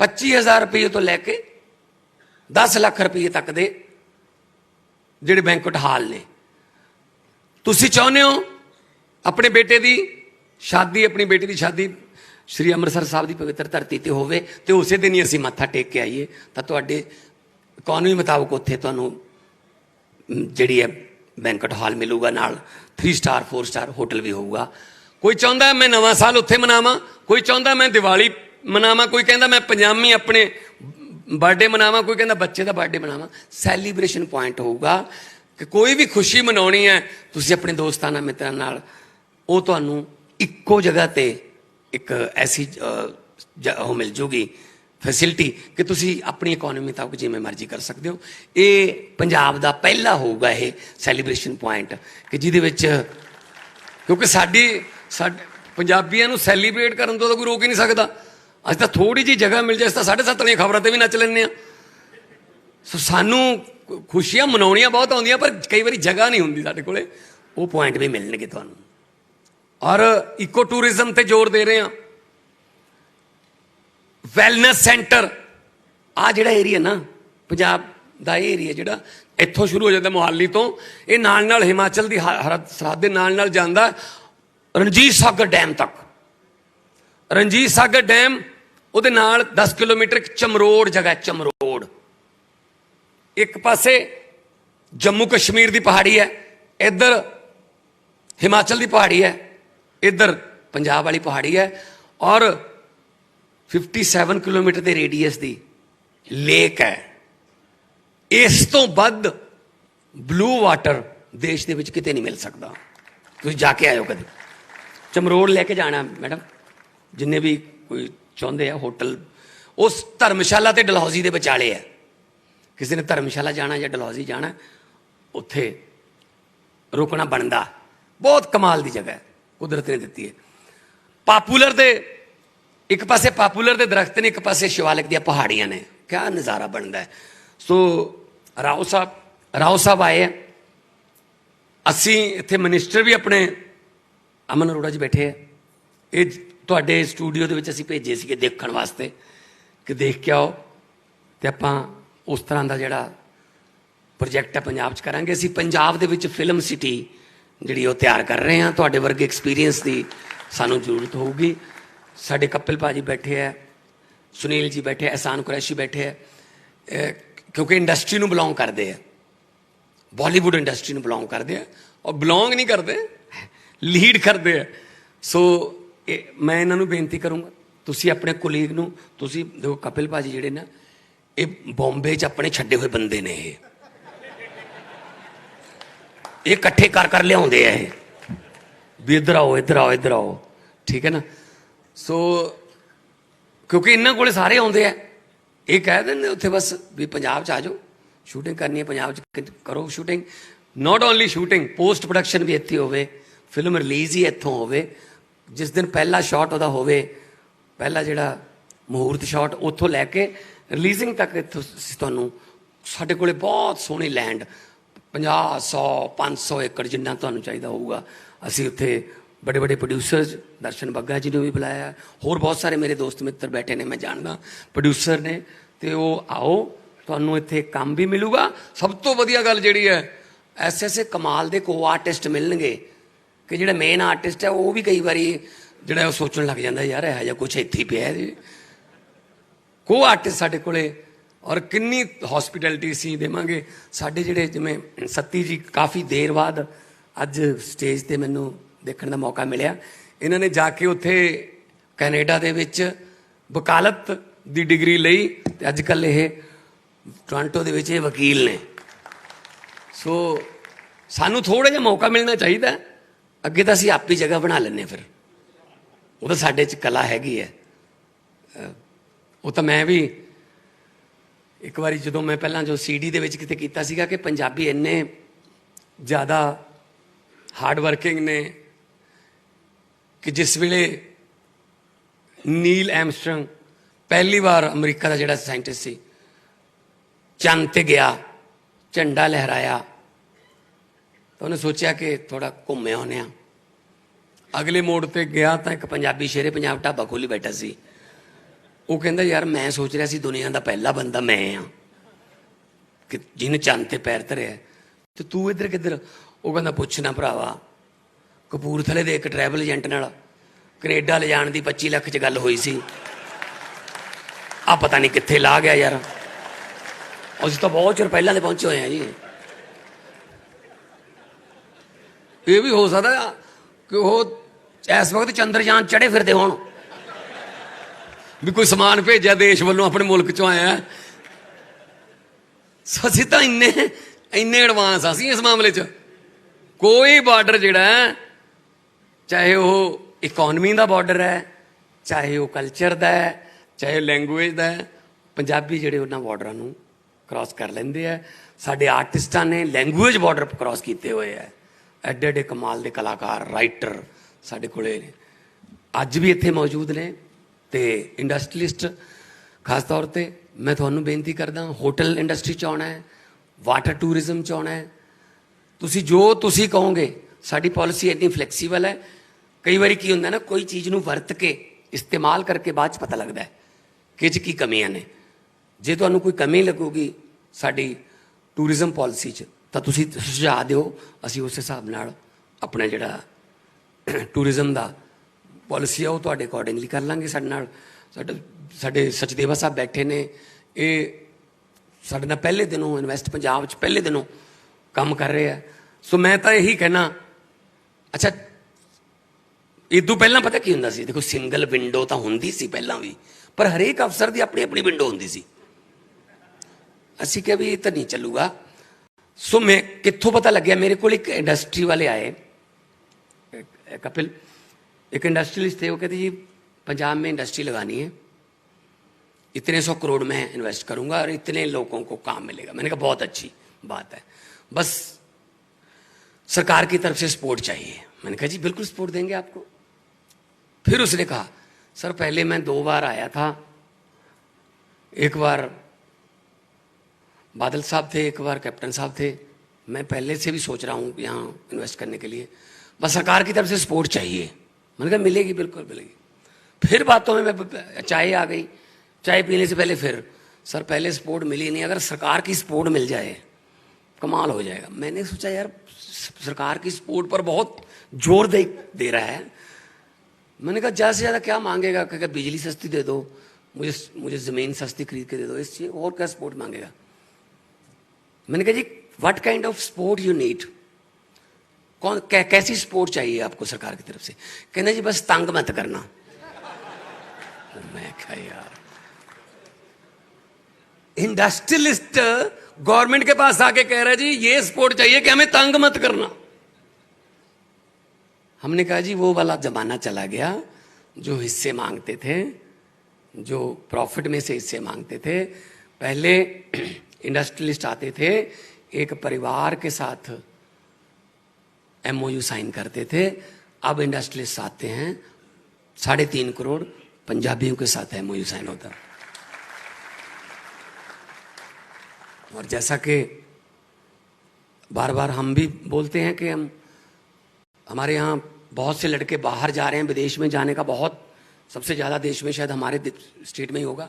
[SPEAKER 2] 25,000 ਰੁਪਏ ਤੋਂ ਲੈ ਕੇ 10 ਲੱਖ ਰੁਪਏ ਤੱਕ ਦੇ ਜਿਹੜੇ ਬੈਂਕੁਏਟ ਹਾਲ ਨੇ। ਤੁਸੀਂ ਚਾਹੁੰਦੇ ਹੋ ਆਪਣੇ ਬੇਟੇ ਦੀ ਸ਼ਾਦੀ, ਆਪਣੀ ਬੇਟੀ ਦੀ ਸ਼ਾਦੀ ਸ਼੍ਰੀ ਅੰਮ੍ਰਿਤਸਰ ਸਾਹਿਬ ਦੀ ਪਵਿੱਤਰ ਧਰਤੀ ਤੇ ਹੋਵੇ ਤੇ ਉਸੇ ਦਿਨ ਹੀ ਅਸੀਂ ਮੱਥਾ ਟੇਕ ਕੇ ਆਈਏ, ਤਾਂ ਤੁਹਾਡੇ ਇਕੋਨਮੀ ਮੁਤਾਬਕ ਉੱਥੇ ਤੁਹਾਨੂੰ ਜਿਹੜੀ ਹੈ ਬੈਂਕਟ ਹਾਲ ਮਿਲੂਗਾ, ਨਾਲ 3 ਸਟਾਰ 4 ਸਟਾਰ ਹੋਟਲ ਵੀ ਹੋਊਗਾ। ਕੋਈ ਚਾਹੁੰਦਾ ਮੈਂ ਨਵਾਂ ਸਾਲ ਉੱਥੇ ਮਨਾਵਾਂ, ਕੋਈ ਚਾਹੁੰਦਾ ਮੈਂ ਦੀਵਾਲੀ ਮਨਾਵਾਂ, ਕੋਈ ਕਹਿੰਦਾ ਮੈਂ ਪੰਜਾਮੀ ਆਪਣੇ ਬਰਥਡੇ ਮਨਾਵਾਂ, ਕੋਈ ਕਹਿੰਦਾ ਬੱਚੇ ਦਾ ਬਰਥਡੇ ਮਨਾਵਾਂ। ਸੈਲੀਬ੍ਰੇਸ਼ਨ ਪੁਆਇੰਟ ਹੋਊਗਾ ਕਿ ਕੋਈ ਵੀ ਖੁਸ਼ੀ ਮਨਾਉਣੀ ਹੈ ਤੁਸੀਂ ਆਪਣੇ ਦੋਸਤਾਂ ਨਾਲ, ਮਿੱਤਰਾਂ ਨਾਲ, ਉਹ ਤੁਹਾਨੂੰ ਇੱਕੋ ਜਗ੍ਹਾ ਤੇ ਇੱਕ ਐਸੀ ਉਹ ਮਿਲ ਜੂਗੀ ਫੈਸਿਲਿਟੀ ਕਿ ਤੁਸੀਂ ਆਪਣੀ ਇਕੋਨਮੀ ਮੁਤਾਬਕ ਜਿਵੇਂ ਮਰਜ਼ੀ ਕਰ ਸਕਦੇ ਹੋ। ਇਹ ਪੰਜਾਬ ਦਾ ਪਹਿਲਾ ਹੋਊਗਾ ਇਹ ਸੈਲੀਬ੍ਰੇਸ਼ਨ ਪੁਆਇੰਟ ਕਿ ਜਿਹਦੇ ਵਿੱਚ, ਕਿਉਂਕਿ ਸਾਡੇ ਪੰਜਾਬੀਆਂ ਨੂੰ ਸੈਲੀਬ੍ਰੇਟ ਕਰਨ ਤੋਂ ਤਾਂ ਕੋਈ ਰੋਕ ਹੀ ਨਹੀਂ ਸਕਦਾ। ਅੱਜ ਤਾਂ ਥੋੜੀ ਜਿਹੀ ਜਗ੍ਹਾ ਮਿਲ ਜਾਏ ਤਾਂ 7:30 ਵਾਲੀਆਂ ਖਬਰਾਂ ਤੇ ਵੀ ਨੱਚ ਲੈਂਦੇ ਹਾਂ। ਸੋ ਸਾਨੂੰ ਖੁਸ਼ੀਆਂ ਮਨਾਉਣੀਆਂ ਬਹੁਤ ਆਉਂਦੀਆਂ, ਪਰ ਕਈ ਵਾਰੀ ਜਗ੍ਹਾ ਨਹੀਂ ਹੁੰਦੀ ਸਾਡੇ ਕੋਲੇ। ਉਹ ਪੁਆਇੰਟ ਵੀ ਮਿਲਣਗੇ ਤੁਹਾਨੂੰ। ਔਰ ਇਕੋ ਟੂਰਿਜ਼ਮ ਤੇ ਜ਼ੋਰ ਦੇ ਰਹੇ ਹਾਂ। ਵੈਲਨੈਸ ਸੈਂਟਰ, ਆ ਜਿਹੜਾ ਏਰੀਆ ਨਾ ਪੰਜਾਬ ਦਾ, ਇਹ ਏਰੀਆ ਜਿਹੜਾ ਇੱਥੋਂ ਸ਼ੁਰੂ ਹੋ ਜਾਂਦਾ ਮੋਹਾਲੀ ਤੋਂ, ਇਹ ਨਾਲ ਨਾਲ ਹਿਮਾਚਲ ਦੀ ਸਰਹੱਦ ਦੇ ਨਾਲ ਨਾਲ ਜਾਂਦਾ ਰਣਜੀਤ ਸਾਗਰ ਡੈਮ ਤੱਕ। ਰਣਜੀਤ ਸਾਗਰ ਡੈਮ, ਉਹਦੇ ਨਾਲ 10 ਕਿਲੋਮੀਟਰ ਇੱਕ ਚਮਰੋੜ ਜਗ੍ਹਾ, ਚਮਰੋੜ ਇੱਕ ਪਾਸੇ ਜੰਮੂ ਕਸ਼ਮੀਰ ਦੀ ਪਹਾੜੀ ਹੈ, ਇੱਧਰ ਹਿਮਾਚਲ ਦੀ ਪਹਾੜੀ ਹੈ, ਇੱਧਰ ਪੰਜਾਬ ਵਾਲੀ ਪਹਾੜੀ ਹੈ। ਔਰ 57 ਕਿਲੋਮੀਟਰ ਦੇ ਰੇਡੀਅਸ ਦੀ ਲੇਕ ਹੈ। ਇਸ ਤੋਂ ਵੱਧ ਬਲੂ ਵਾਟਰ ਦੇਸ਼ ਦੇ ਵਿੱਚ ਕਿਤੇ ਨਹੀਂ ਮਿਲ ਸਕਦਾ। ਤੁਸੀਂ ਜਾ ਕੇ ਆਇਓ ਕਦੇ। ਚਮਰੋੜ ਲੈ ਕੇ ਜਾਣਾ ਮੈਡਮ, ਜਿੰਨੇ ਵੀ ਕੋਈ ਚਾਹੁੰਦੇ ਆ। ਹੋਟਲ ਉਸ ਧਰਮਸ਼ਾਲਾ ਤੇ ਡਲਹੌਜ਼ੀ ਦੇ ਵਿਚਾਲੇ ਹੈ। ਕਿਸੇ ਨੇ ਧਰਮਸ਼ਾਲਾ ਜਾਣਾ ਜਾਂ ਡਲਹੌਜ਼ੀ ਜਾਣਾ, ਉੱਥੇ ਰੁਕਣਾ ਬਣਦਾ। ਬਹੁਤ ਕਮਾਲ ਦੀ ਜਗ੍ਹਾ ਹੈ, ਕੁਦਰਤ ਨੇ ਦਿੱਤੀ ਹੈ। ਪਾਪੂਲਰ ਦੇ ਇੱਕ ਪਾਸੇ ਪਾਪੂਲਰ ਦੇ ਦਰਖਤ ਨੇ, ਇੱਕ ਪਾਸੇ ਸ਼ਿਵਾਲਿਕ ਦੀਆਂ ਪਹਾੜੀਆਂ ਨੇ। ਕਿਆ ਨਜ਼ਾਰਾ ਬਣਦਾ ਹੈ। ਸੋ ਰਾਓ ਸਾਹਿਬ ਆਏ ਆ। ਅਸੀਂ ਇੱਥੇ ਮਿਨਿਸਟਰ ਵੀ ਆਪਣੇ ਅਮਨ ਅਰੋੜਾ ਜੀ ਬੈਠੇ ਆ। ਇਹ ਤੁਹਾਡੇ ਸਟੂਡੀਓ ਦੇ ਵਿੱਚ ਅਸੀਂ ਭੇਜੇ ਸੀਗੇ ਦੇਖਣ ਵਾਸਤੇ ਕਿ ਦੇਖ ਕੇ ਆਓ, ਤੇ ਆਪਾਂ ਉਸ ਤਰ੍ਹਾਂ ਦਾ ਜਿਹੜਾ ਪ੍ਰੋਜੈਕਟ ਹੈ ਪੰਜਾਬ 'ਚ ਕਰਾਂਗੇ। ਅਸੀਂ ਪੰਜਾਬ ਦੇ ਵਿੱਚ ਫਿਲਮ ਸਿਟੀ ਜਿਹੜੀ ਉਹ ਤਿਆਰ ਕਰ ਰਹੇ ਹਾਂ। ਤੁਹਾਡੇ ਵਰਗੇ ਐਕਸਪੀਰੀਅੰਸ ਦੀ ਸਾਨੂੰ ਜ਼ਰੂਰਤ ਹੋਊਗੀ। ਸਾਡੇ ਕਪਿਲ ਭਾਜੀ ਬੈਠੇ ਹੈ, ਸੁਨੀਲ ਜੀ ਬੈਠੇ, ਅਹਿਸਾਨ ਕੁਰੈਸ਼ੀ ਬੈਠੇ ਹੈ, ਕਿਉਂਕਿ ਇੰਡਸਟਰੀ ਨੂੰ ਬਿਲੋਂਗ ਕਰਦੇ ਆ, ਬਾਲੀਵੁੱਡ ਇੰਡਸਟਰੀ ਨੂੰ ਬਿਲੋਂਗ ਕਰਦੇ ਆ, ਔਰ ਬਿਲੋਂਗ ਨਹੀਂ ਕਰਦੇ, ਲੀਡ ਕਰਦੇ ਆ। ਸੋ ਮੈਂ ਇਹਨਾਂ ਨੂੰ ਬੇਨਤੀ ਕਰੂੰਗਾ, ਤੁਸੀਂ ਆਪਣੇ ਕੁਲੀਗ ਨੂੰ, ਤੁਸੀਂ ਦੇਖੋ ਕਪਿਲ ਭਾਜੀ ਜਿਹੜੇ ਨਾ, ਇਹ ਬੰਬੇ 'ਚ ਆਪਣੇ ਛੱਡੇ ਹੋਏ ਬੰਦੇ ਨੇ। ਇਹ ਇਕੱਠੇ ਕਰ ਲਿਆਉਂਦੇ ਆ ਇਹ ਵੀ ਇੱਧਰ ਆਓ, ਇੱਧਰ ਆਓ, ਇੱਧਰ ਆਓ, ਠੀਕ ਹੈ ਨਾ। ਸੋ ਕਿਉਂਕਿ ਇਹਨਾਂ ਕੋਲੇ ਸਾਰੇ ਆਉਂਦੇ ਆ, ਇਹ ਕਹਿ ਦਿੰਦੇ ਉੱਥੇ ਬਸ ਵੀ ਪੰਜਾਬ 'ਚ ਆ ਜਾਓ, ਸ਼ੂਟਿੰਗ ਕਰਨੀ ਹੈ ਪੰਜਾਬ 'ਚ ਕਰੋ shooting. Not only shooting, post production ਵੀ ਇੱਥੇ ਹੋਵੇ, ਫਿਲਮ ਰਿਲੀਜ਼ ਹੀ ਇੱਥੋਂ ਹੋਵੇ। ਜਿਸ ਦਿਨ ਪਹਿਲਾ ਸ਼ਾਟ ਉਹਦਾ ਹੋਵੇ, ਪਹਿਲਾ ਜਿਹੜਾ ਮਹੂਰਤ ਸ਼ਾਟ, ਉੱਥੋਂ ਲੈ ਕੇ ਰਿਲੀਜ਼ਿੰਗ ਤੱਕ ਇੱਥੋਂ ਤੁਹਾਨੂੰ, ਸਾਡੇ ਕੋਲੇ ਬਹੁਤ ਸੋਹਣੀ ਲੈਂਡ, 50, 100, 500 ਏਕੜ ਜਿੰਨਾ ਤੁਹਾਨੂੰ ਚਾਹੀਦਾ ਹੋਊਗਾ। ਅਸੀਂ ਉੱਥੇ बड़े बड़े प्रोड्यूसर्स, दर्शन बग्गा जी ने भी बुलाया, होर बहुत सारे मेरे दोस्त मित्र बैठे ने, मैं जानदा प्रोड्यूसर ने। तो वो आओ, तुहानूं इत्थे काम भी मिलूगा। सब तो वधिया गल जिहड़ी है, ऐसे ऐसे कमाल दे को आर्टिस्ट मिलणगे कि जिहड़ा मेन आर्टिस्ट है वो भी कई बारी जिहड़ा सोचण लग जांदा, यार इहो जिहा कुछ इत्थे ही पिया है। को आर्टिस्ट साडे कोले, और किन्नी हॉस्पिटैलिटी असीं देवांगे। साडे जिहड़े जिवें सत्ती जी काफ़ी देर बाद अज स्टेज ते मैनूं देखने का मौका मिलिया। इन्होंने जाके उत्थे कैनेडा दे विच वकालत दी डिग्री लई, ते अजकल ये टोरंटो दे विच वकील ने। सो सानू थोड़ा जिहा मौका मिलना चाहिए। अगे तो असीं आप ही जगह बना लैंदे, फिर वो तो साडे च कला हैगी है। वो तो मैं भी एक बारी जदों मैं पहलां जो CD दे विच किते कीता सीगा कि पंजाबी इन्ने ज़्यादा हार्ड वर्किंग ने, कि जिस वेले नील एमस्ट्रंग पहली बार अमरीका का जिहड़ा साइंटिस्ट सी चंद ते गया, झंडा लहराया, तो उन्हें सोचा कि थोड़ा घूमे आने आ। अगले मोड़ ते गया तो एक पंजाबी शेरे पंजाब ढाबा खोली बैठा सी। वो कहता यार मैं सोच रहा सी दुनिया का पहला बंदा मैं हाँ कि जिन्हें चंद ते पैर धरे, तो तू इधर किधर? वो कहता पुछना भरावा, कपूरथले दे एक ट्रैवल एजेंट नाल कनेडा ले जाने की 25 लाख च गल हुई सी, आ पता नहीं कित्थे ला गया यार, असीं तो बहुत चिर पहले पहुंचे हुए हैं जी। ये भी हो सकता है कि वो इस वक्त चंद्रयान चढ़े फिरते हो भी कोई समान भेजा देश वालों अपने मुल्क चो आया। असीं तो इन्ने इन्ने एडवांस असीं इस मामले च। कोई बॉर्डर जिहड़ा है, चाहे वो इकोनमी का बॉर्डर है, चाहे वो कल्चर का है, चाहे लैंगुएज का है, पंजाबी जिहड़े उन्हां बॉर्डरां नूं क्रॉस कर लेंदे है। साडे आर्टिस्टां ने लैंगुएज बॉर्डर क्रॉस किए हुए है। एडे एडे कमाल के कलाकार राइटर साडे कोले अज भी इत्थे मौजूद ने। तो इंडस्ट्रीलिस्ट खास तौर पर मैं तुहानूं बेनती करदा, होटल इंडस्ट्री च आउणा है, वाटर टूरिज्म च आउणा है, तुसीं जो तुसीं कहोगे। साडी पॉलिसी इतनी फ्लैक्सीबल है। कई बार की हुंदा ना, कोई चीज़ नूं वरत के इस्तेमाल करके बाद च पता लगता है कि इह च की कमियां ने। जे तुहानूं कोई कमी लगूगी साडी टूरिज्म पॉलिसी च तां तुसीं सुझाव दिओ, असीं उस हिसाब नाल अपना जिहड़ा टूरिज्म दा पॉलिसी है वो तुहाडे अकॉर्डिंगली कर लांगे। साडे नाल साडे सचदेवा साहब बैठे ने, ये साडे नाल पहले दिनों इन्वैस्ट पंजाब च पहले दिनों काम कर रहे हैं। सो मैं तो यही कहना, अच्छा इदों पहला पता की हुंदा सी, देखो सिंगल विंडो तो हुंदी सी पहला भी, पर हरेक अफसर की अपनी अपनी विंडो हुंदी सी। असीं कहा भी ये तो नहीं चलूगा। सो मैं कित्थों पता लग्या, मेरे को एक इंडस्ट्री वाले आए, कपिल एक इंडस्ट्रियलिस्ट थे, वो कहते जी पंजाब में इंडस्ट्री लगानी है, इतने 100 करोड़ में इन्वेस्ट करूंगा और इतने लोगों को काम मिलेगा। मैंने कहा बहुत अच्छी बात है, बस सरकार की तरफ से सपोर्ट चाहिए। मैंने कहा जी बिल्कुल सपोर्ट देंगे आपको। फिर उसने कहा सर पहले मैं 2 बार आया था, एक बार बादल साहब थे, एक बार कैप्टन साहब थे, मैं पहले से भी सोच रहा हूँ यहाँ इन्वेस्ट करने के लिए, बस सरकार की तरफ से सपोर्ट चाहिए। मैंने कहा मिलेगी, बिल्कुल मिलेगी। फिर बातों में मैं चाय आ गई, चाय पीने से पहले फिर सर पहले सपोर्ट मिली नहीं, अगर सरकार की सपोर्ट मिल जाए कमाल हो जाएगा। मैंने सोचा यार सरकार की सपोर्ट पर बहुत जोर दे रहा है। मैंने कहा ज़्यादा से ज़्यादा क्या मांगेगा, क्या बिजली सस्ती दे दो, मुझे ज़मीन सस्ती खरीद के दे दो, इससे और क्या सपोर्ट मांगेगा। मैंने कहा जी what kind of support you need, कौन कैसी सपोर्ट चाहिए आपको सरकार की तरफ से। कहना जी बस तंग मत करना। मैं कहा यार इंडस्ट्रियलिस्ट गवर्नमेंट के पास आके कह रहा है जी ये सपोर्ट चाहिए कि हमें तंग मत करना। हमने कहा जी वो वाला जमाना चला गया जो हिस्से मांगते थे, जो प्रॉफिट में से हिस्से मांगते थे। पहले इंडस्ट्रियलिस्ट आते थे, एक परिवार के साथ MOU साइन करते थे। अब इंडस्ट्रियलिस्ट आते हैं, 3.5 करोड़ पंजाबियों के साथ MOU साइन होता। और जैसा कि बार बार हम भी बोलते हैं कि हमारे यहाँ बहुत से लड़के बाहर जा रहे हैं, विदेश में जाने का बहुत, सबसे ज़्यादा देश में शायद हमारे स्टेट में ही होगा।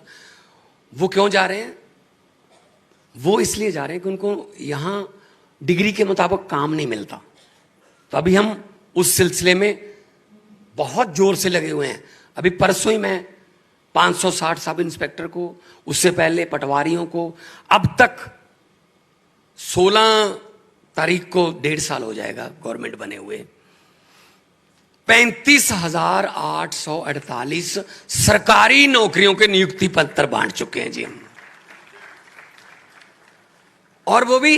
[SPEAKER 2] वो क्यों जा रहे हैं? वो इसलिए जा रहे हैं कि उनको यहाँ डिग्री के मुताबिक काम नहीं मिलता। तो अभी हम उस सिलसिले में बहुत जोर से लगे हुए हैं। अभी परसों ही मैं 560 सब इंस्पेक्टर को, उससे पहले पटवारियों को, अब तक 16 तारीख को 1.5 साल हो जाएगा गवर्नमेंट बने हुए, 35,848 सरकारी नौकरियों के नियुक्ति पत्र बांट चुके हैं जी हम, और वो भी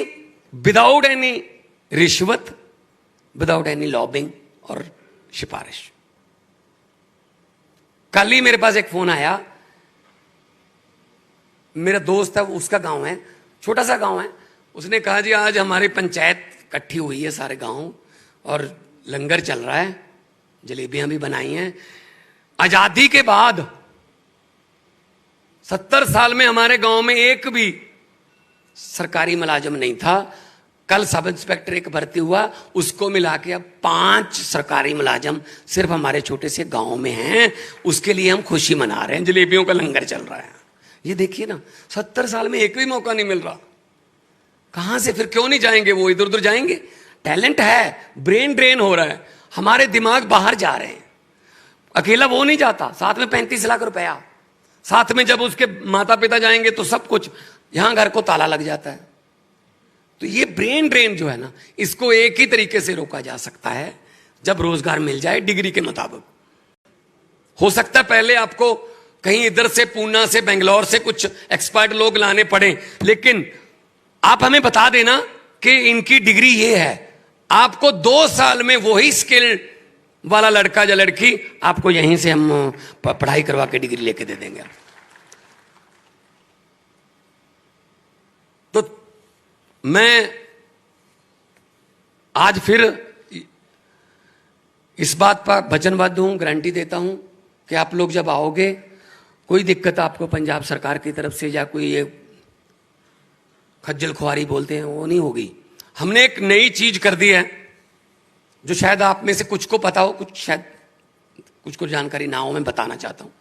[SPEAKER 2] विदाउट एनी रिश्वत, विदाउट एनी लॉबिंग और सिफारिश। कल ही मेरे पास एक फोन आया, मेरा दोस्त है, उसका गांव है, छोटा सा गांव है। उसने कहा जी आज हमारी पंचायत इकट्ठी हुई है सारे गांव और लंगर चल रहा है, जलेबियां भी बनाई हैं। आजादी के बाद 70 साल में हमारे गांव में एक भी सरकारी मुलाजिम नहीं था। कल सब इंस्पेक्टर एक भर्ती हुआ, उसको मिला के अब 5 सरकारी मुलाजिम सिर्फ हमारे छोटे से गांव में हैं। उसके लिए हम खुशी मना रहे हैं, जलेबियों का लंगर चल रहा है। ये देखिए ना, 70 साल में एक भी मौका नहीं मिल रहा। कहां से फिर क्यों नहीं जाएंगे वो, इधर उधर जाएंगे? टैलेंट है, ब्रेन ड्रेन हो रहा है, हमारे दिमाग बाहर जा रहे हैं। अकेला वो नहीं जाता, साथ में 35 लाख रुपया, साथ में जब उसके माता पिता जाएंगे तो सब कुछ, यहां घर को ताला लग जाता है। तो ये ब्रेन ड्रेन जो है ना, इसको एक ही तरीके से रोका जा सकता है, जब रोजगार मिल जाए डिग्री के मुताबिक। हो सकता है पहले आपको कहीं इधर से, पूना से, बेंगलोर से कुछ एक्सपर्ट लोग लाने पड़े, लेकिन आप हमें बता देना कि इनकी डिग्री ये है, आपको 2 साल में वही स्किल वाला लड़का या लड़की आपको यहीं से हम पढ़ाई करवा के डिग्री लेके दे देंगे। तो मैं आज फिर इस बात पर वचनबद्ध हूं, गारंटी देता हूं कि आप लोग जब आओगे, कोई दिक्कत आपको पंजाब सरकार की तरफ से या कोई ये खज्जल खुआरी बोलते हैं वो नहीं होगी। हमने एक नई चीज कर दी है जो शायद आप में से कुछ को पता हो, कुछ शायद कुछ को जानकारी ना हो, मैं बताना चाहता हूं।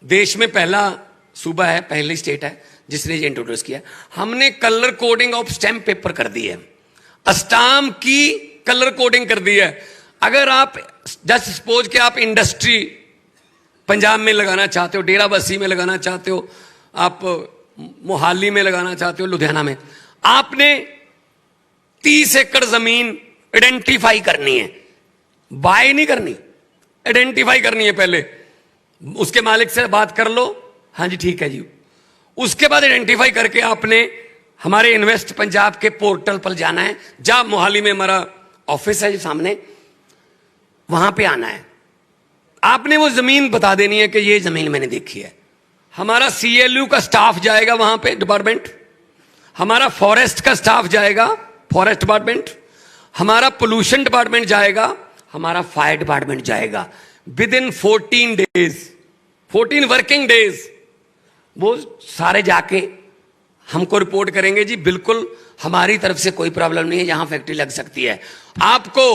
[SPEAKER 2] देश में पहला सूबा है, पहली स्टेट है जिसने ये इंट्रोड्यूस किया। हमने colour coding of stamp paper कर दी है, स्टाम्प की कलर कोडिंग कर दी है। अगर आप जस्ट सपोज कि आप इंडस्ट्री पंजाब में लगाना चाहते हो, डेरा बस्सी में लगाना चाहते हो, आप मोहाली में लगाना चाहते हो, लुधियाना में, आपने 30 एकड़ जमीन आइडेंटिफाई करनी है, बाय नहीं करनी, आइडेंटिफाई करनी है। पहले उसके मालिक से बात कर लो, हाँ जी ठीक है जी। उसके बाद आइडेंटिफाई करके आपने हमारे इन्वेस्ट पंजाब के पोर्टल पर जाना है, जहां मोहाली में हमारा ऑफिस है सामने, वहां पे आना है। आपने वो जमीन बता देनी है कि ये जमीन मैंने देखी है। हमारा CLU का स्टाफ जाएगा वहां पे, डिपार्टमेंट, हमारा फॉरेस्ट का स्टाफ जाएगा, फॉरेस्ट डिपार्टमेंट, हमारा पोल्यूशन डिपार्टमेंट जाएगा, हमारा फायर डिपार्टमेंट जाएगा। With in 14 days, 14 working days वो सारे जाके हमको रिपोर्ट करेंगे, जी बिल्कुल हमारी तरफ से कोई प्रॉब्लम नहीं है, यहां फैक्ट्री लग सकती है। आपको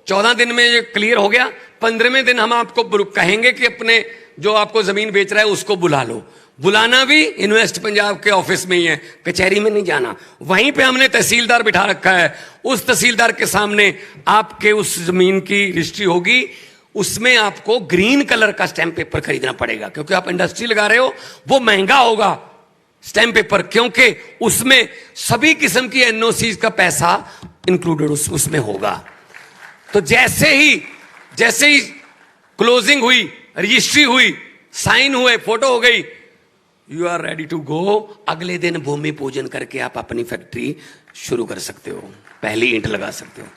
[SPEAKER 2] 14 दिन में ये क्लियर हो गया, 15वें दिन हम आपको कहेंगे कि अपने जो आपको जमीन बेच रहा है उसको बुला लो। बुलाना भी इन्वेस्ट पंजाब के ऑफिस में ही है, कचहरी में नहीं जाना। वहीं पे हमने तहसीलदार बिठा रखा है, उस तहसीलदार के सामने आपके उस जमीन की रजिस्ट्री होगी, उसमें आपको ग्रीन कलर का स्टैम्प पेपर खरीदना पड़ेगा, क्योंकि आप इंडस्ट्री लगा रहे हो, वो महंगा होगा स्टैम्प पेपर, क्योंकि उसमें सभी किस्म की NOCs का पैसा इंक्लूडेड उसमें होगा। तो जैसे ही क्लोजिंग हुई, रजिस्ट्री हुई, साइन हुए, फोटो हो गई, you are ready to go. अगले दिन भूमि पूजन करके आप अपनी फैक्ट्री शुरू कर सकते हो, पहली ईंट लगा सकते हो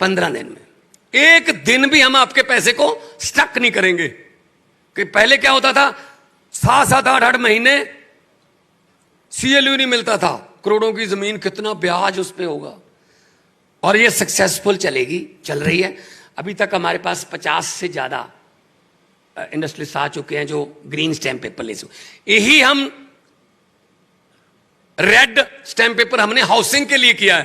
[SPEAKER 2] 15 दिन में। एक दिन भी हम आपके पैसे को स्टक नहीं करेंगे। कि पहले क्या होता था, 7-7, 8-8 महीने CLU नहीं मिलता था, करोड़ों की जमीन, कितना ब्याज उस पर होगा। और ये सक्सेसफुल चलेगी, चल रही है। अभी तक हमारे पास 50 से ज्यादा इंडस्ट्रियलिस्ट आ चुके हैं जो ग्रीन स्टैम्प पेपर ले चुके। यही हम रेड स्टैम्प पेपर हमने हाउसिंग के लिए किया है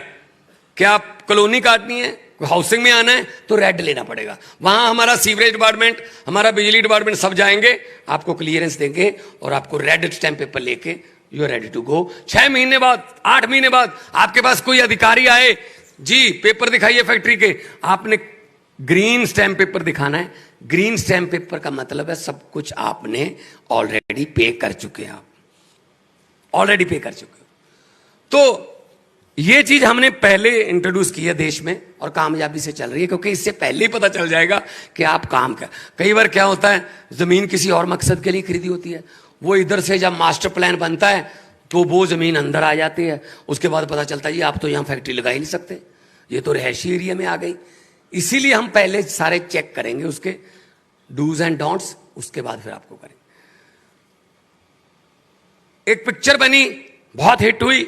[SPEAKER 2] कि आप कॉलोनी काटनी है, हाउसिंग में आना है तो रेड लेना पड़ेगा। वहां हमारा सीवरेज डिपार्टमेंट, हमारा बिजली डिपार्टमेंट सब जाएंगे, आपको क्लियरेंस देंगे और आपको रेड स्टैम्प पेपर लेके you are ready to go. 6 महीने बाद, 8 महीने बाद आपके पास कोई अधिकारी आए, जी पेपर दिखाइए फैक्ट्री के, आपने ग्रीन स्टैम्प पेपर दिखाना है। ग्रीन स्टैम्प पेपर का मतलब है सब कुछ आपने ऑलरेडी पे कर चुके हैं, आप ऑलरेडी पे कर चुके हो। तो ये चीज हमने पहले इंट्रोड्यूस की है देश में और कामयाबी से चल रही है, क्योंकि इससे पहले ही पता चल जाएगा कि आप काम कर। कई बार क्या होता है, जमीन किसी और मकसद के लिए खरीदी होती है, वो इधर से जब मास्टर प्लान बनता है तो वो जमीन अंदर आ जाती है, उसके बाद पता चलता है ये आप तो यहां फैक्ट्री लगा ही नहीं सकते, ये तो रिहायशी एरिया में आ गई। इसीलिए हम पहले सारे चेक करेंगे उसके डूज एंड डोंट्स, उसके बाद फिर आपको करेंगे। एक पिक्चर बनी, बहुत हिट हुई,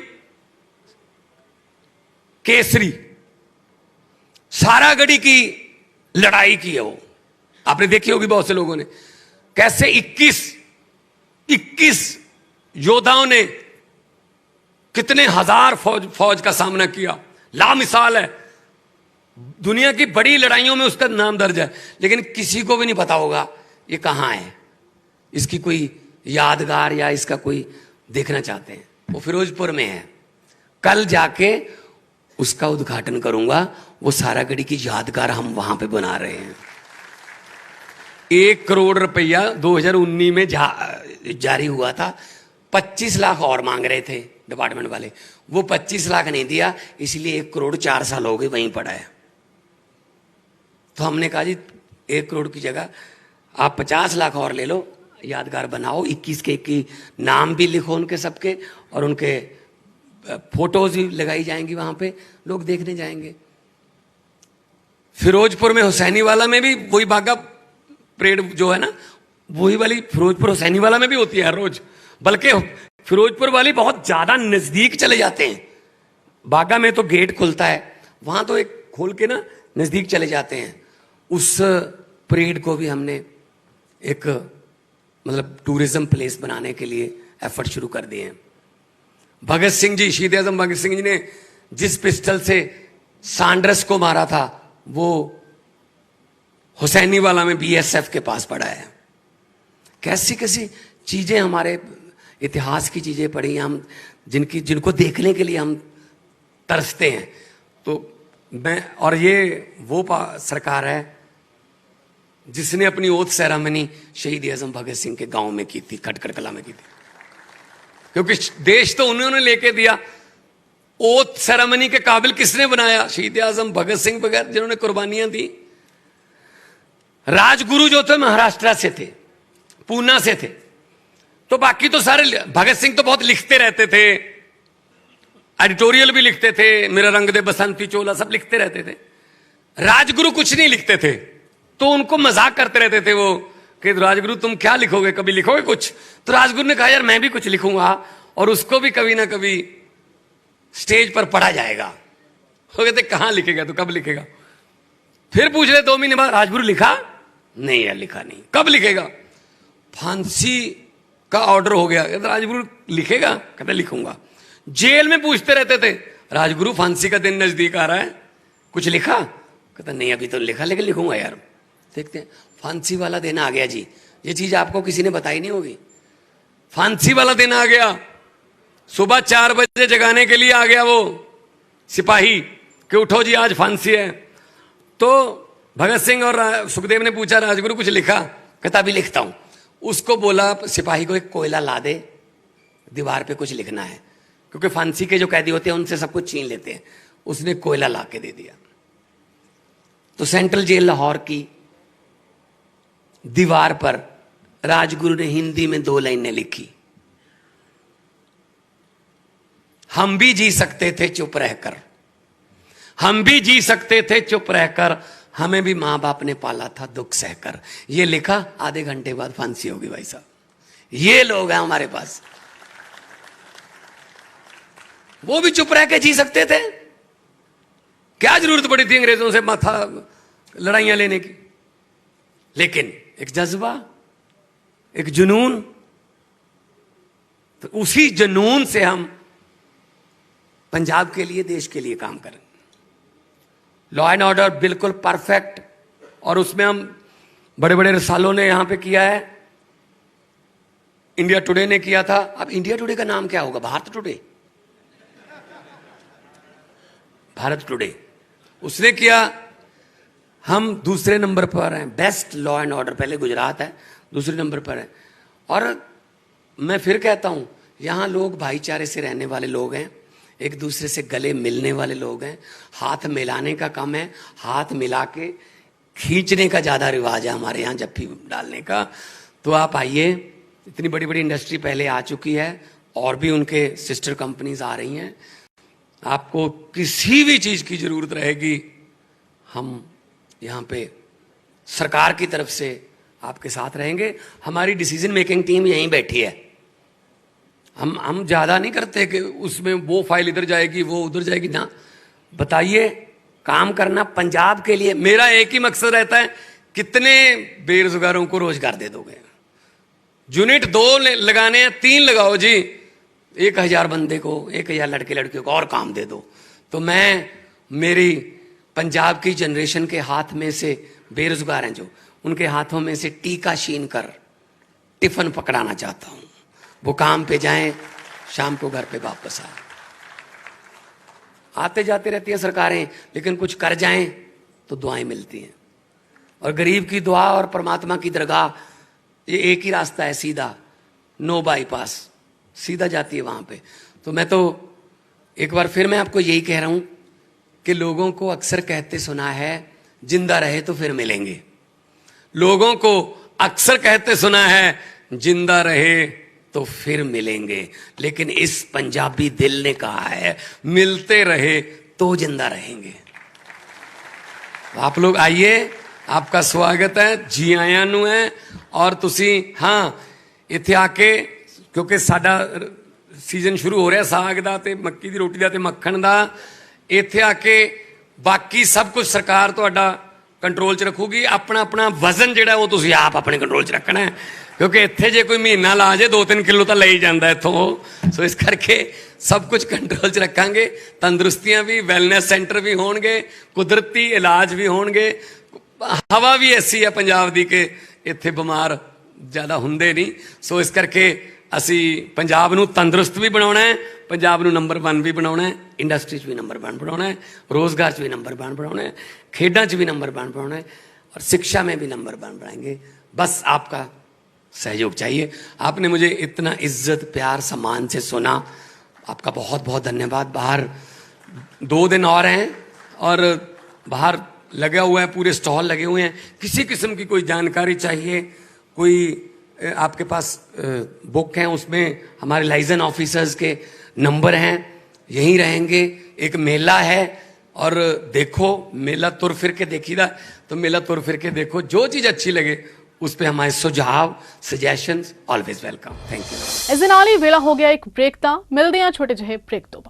[SPEAKER 2] केसरी, सारागढ़ी की लड़ाई की है वो, आपने देखी होगी बहुत से लोगों ने, कैसे 21 योद्धाओं ने कितने हजार फौज का सामना किया। लामिसाल है, दुनिया की बड़ी लड़ाइयों में उसका नाम दर्ज है, लेकिन किसी को भी नहीं पता होगा ये कहां है, इसकी कोई यादगार या इसका कोई देखना चाहते हैं। वो फिरोजपुर में है, कल जाके उसका उद्घाटन करूंगा। वो सारागढ़ी की यादगार हम वहां पे बना रहे हैं। 1 करोड़ रुपया 2019 में जारी हुआ था। 25 लाख और मांग रहे थे डिपार्टमेंट वाले, वो 25 लाख नहीं दिया, इसलिए 1 करोड़ 4 साल हो गए वहीं पड़ा है। तो हमने कहा जी 1 करोड़ की जगह आप 50 लाख और ले लो, यादगार बनाओ, 21 के 21 नाम भी लिखो उनके सबके, और उनके फोटोज भी लगाई जाएंगी, वहां पे लोग देखने जाएंगे। फिरोजपुर में हुसैनी वाला में भी वही बागा परेड जो है ना, वही वाली फिरोजपुर हुसैनी वाला में भी होती है हर रोज, बल्कि फिरोजपुर वाली बहुत ज्यादा नजदीक चले जाते हैं। बागा में तो गेट खुलता है, वहां तो एक खोल के ना नजदीक चले जाते हैं। उस परेड को भी हमने एक मतलब टूरिज्म प्लेस बनाने के लिए एफर्ट शुरू कर दिए हैं। भगत सिंह जी, शहीद आजम भगत सिंह जी ने जिस पिस्टल से सांड्रस को मारा था, वो हुसैनी वाला में बीएसएफ के पास पड़ा है। कैसी कैसी चीजें, हमारे इतिहास की चीजें पड़ी हम, जिनको देखने के लिए हम तरसते हैं। तो मैं, और ये वो सरकार है जिसने अपनी ओथ सेरेमनी शहीद आजम भगत सिंह के गांव में की थी, खटखड़ कला में की थी, क्योंकि देश तो उन्होंने लेके दिया। ओथ सेरेमनी के काबिल किसने बनाया? शहीद आजम भगत सिंह बगैर, जिन्होंने कुर्बानियां दी। राजगुरु जो थे महाराष्ट्र से थे, पूना से थे, तो बाकी तो सारे, भगत सिंह तो बहुत लिखते रहते थे, एडिटोरियल भी लिखते थे, मेरा रंग दे बसंती चोला सब लिखते रहते थे। राजगुरु कुछ नहीं लिखते थे, तो उनको मजाक करते रहते थे वो कि राजगुरु तुम क्या लिखोगे, कभी लिखोगे कुछ? तो राजगुरु ने कहा यार मैं भी कुछ लिखूंगा, और उसको भी कभी ना कभी स्टेज पर पढ़ा जाएगा। वो कहते कहां लिखेगा, तो कब लिखेगा? फिर पूछ रहे 2 महीने बाद, राजगुरु लिखा? नहीं यार लिखा नहीं। कब लिखेगा? फांसी का ऑर्डर हो गया। कहते राजगुरु लिखेगा? कहते लिखूंगा। जेल में पूछते रहते थे, राजगुरु फांसी का दिन नजदीक आ रहा है, कुछ लिखा? कहता नहीं अभी तो लिखा, लेकिन लिखूंगा यार। देखते हैं, फांसी वाला दिन आ गया जी। ये चीज आपको किसी ने बताई नहीं होगी। फांसी वाला दिन आ गया, सुबह 4 बजे जगाने के लिए आ गया वो सिपाही कि उठो जी आज फांसी है। तो भगत सिंह और सुखदेव ने पूछा राजगुरु कुछ लिखा? कहता अभी लिखता हूं। उसको बोला सिपाही को एक कोयला ला दे, दीवार पे कुछ लिखना है, क्योंकि फांसी के जो कैदी होते हैं उनसे सब कुछ छीन लेते हैं। उसने कोयला ला के दे दिया। तो सेंट्रल जेल लाहौर की दीवार पर राजगुरु ने हिंदी में 2 लाइनें लिखी, हम भी जी सकते थे चुप रहकर, हम भी जी सकते थे चुप रहकर, हमें भी मां बाप ने पाला था दुख सहकर। ये लिखा, आधे घंटे बाद फांसी होगी भाई साहब। ये लोग हैं हमारे पास। वो भी चुप रह के जी सकते थे, क्या जरूरत पड़ी थी अंग्रेजों से माथा लड़ाइयां लेने की? लेकिन एक जज्बा, एक जुनून, तो उसी जुनून से हम पंजाब के लिए, देश के लिए काम करें। लॉ एंड ऑर्डर बिल्कुल परफेक्ट, और उसमें हम बड़े बड़े रसालों ने यहां पे किया है। इंडिया टुडे ने किया था। अब इंडिया टुडे का नाम क्या होगा? भारत टुडे, भारत टुडे उसने किया। हम दूसरे नंबर पर हैं, बेस्ट लॉ एंड ऑर्डर। पहले गुजरात है, दूसरे नंबर पर है। और मैं फिर कहता हूं, यहां लोग भाईचारे से रहने वाले लोग हैं, एक दूसरे से गले मिलने वाले लोग हैं। हाथ मिलाने का कम है, हाथ मिला के खींचने का ज्यादा रिवाज है हमारे यहाँ, जप्फी डालने का। तो आप आइए, इतनी बड़ी बड़ी इंडस्ट्री पहले आ चुकी है, और भी उनके सिस्टर कंपनीज आ रही हैं। आपको किसी भी चीज की जरूरत रहेगी, हम यहाँ पे सरकार की तरफ से आपके साथ रहेंगे। हमारी डिसीजन मेकिंग टीम यहीं बैठी है। हम ज्यादा नहीं करते कि उसमें वो फाइल इधर जाएगी, वो उधर जाएगी ना। बताइए, काम करना पंजाब के लिए। मेरा एक ही मकसद रहता है कितने बेरोजगारों को रोजगार दे दोगे? यूनिट 2 लगाने हैं, 3 लगाओ जी, 1000 बंदे को, 1000 लड़के लड़कियों को और काम दे दो। तो मैं मेरी पंजाब की जनरेशन के हाथ में से बेरोजगार हैं जो, उनके हाथों में से टीका छीन कर टिफिन पकड़ाना चाहता हूं। वो काम पे जाएं, शाम को घर पे वापस आए। आते जाते रहती हैं सरकारें, लेकिन कुछ कर जाएं तो दुआएं मिलती हैं। और गरीब की दुआ और परमात्मा की दरगाह, ये एक ही रास्ता है सीधा, नो बाईपास, सीधा जाती है वहां पे। तो मैं तो एक बार फिर मैं आपको यही कह रहा हूं कि लोगों को अक्सर कहते सुना है, जिंदा रहे तो फिर मिलेंगे। लोगों को अक्सर कहते सुना है, जिंदा रहे तो फिर मिलेंगे, लेकिन इस पंजाबी दिल ने कहा है, मिलते रहे तो जिंदा रहेंगे। आप लोग आइए, आपका स्वागत है, जी आयां नू है। और तुसी हाँ इत्थे आके, क्योंकि साडा सीजन शुरू हो रहा साग दा ते मक्की दी रोटी दा ते मक्खन दा, इत्थे आके बाकी सब कुछ सरकार तुहाडा कंट्रोल च रखूगी। अपना अपना वजन जिहड़ा वो तुसी आप अपने कंट्रोल च रखना है, क्योंकि इत्थे जे कोई महीना ला जे 2-3 किलो तो ले ही जाता इत्थों। सो इस करके सब कुछ कंट्रोल च रखांगे। तंदुरुस्तियां भी, वैलनेस सेंटर भी होणगे, कुदरती इलाज भी होणगे। हवा भी ऐसी है पंजाब दी कि इत्थे बीमार ज़्यादा हुंदे नहीं। सो इस करके असी पंजाब नूं तंदुरुस्त भी बनाउणा है, पंजाब नूं नंबर 1 भी बनाउणा है, इंडस्ट्री च भी नंबर 1 बनाउणा है, रोजगार च भी नंबर 1 बनाउणा है, खेडां च भी नंबर 1 बनाउणा है, और शिक्षा में भी नंबर 1 बनाएंगे। बस आपका सहयोग चाहिए। आपने मुझे इतना इज्जत, प्यार, सम्मान से सुना, आपका बहुत बहुत धन्यवाद। बाहर 2 दिन और हैं और बाहर लगा हुआ है, पूरे स्टॉल लगे हुए हैं। किसी किस्म की कोई जानकारी चाहिए, कोई आपके पास बुक हैं, उसमें हमारे लाइजन ऑफिसर्स के नंबर हैं, यहीं रहेंगे। एक मेला है और देखो, मेला तुर फिर के देखीदा, तो मेला तुर फिर के देखो, जो चीज़ अच्छी लगे उस पे हमारे सुझाव, suggestions always welcome. Thank you.
[SPEAKER 1] ਇਸ ਦੇ ਨਾਲ ਹੀ ਵੇਲਾ ਹੋ ਗਿਆ ਇੱਕ ਬ੍ਰੇਕ ਦਾ। ਮਿਲਦੇ ਹਾਂ ਛੋਟੇ ਜਿਹੇ ਬ੍ਰੇਕ ਤੋਂ।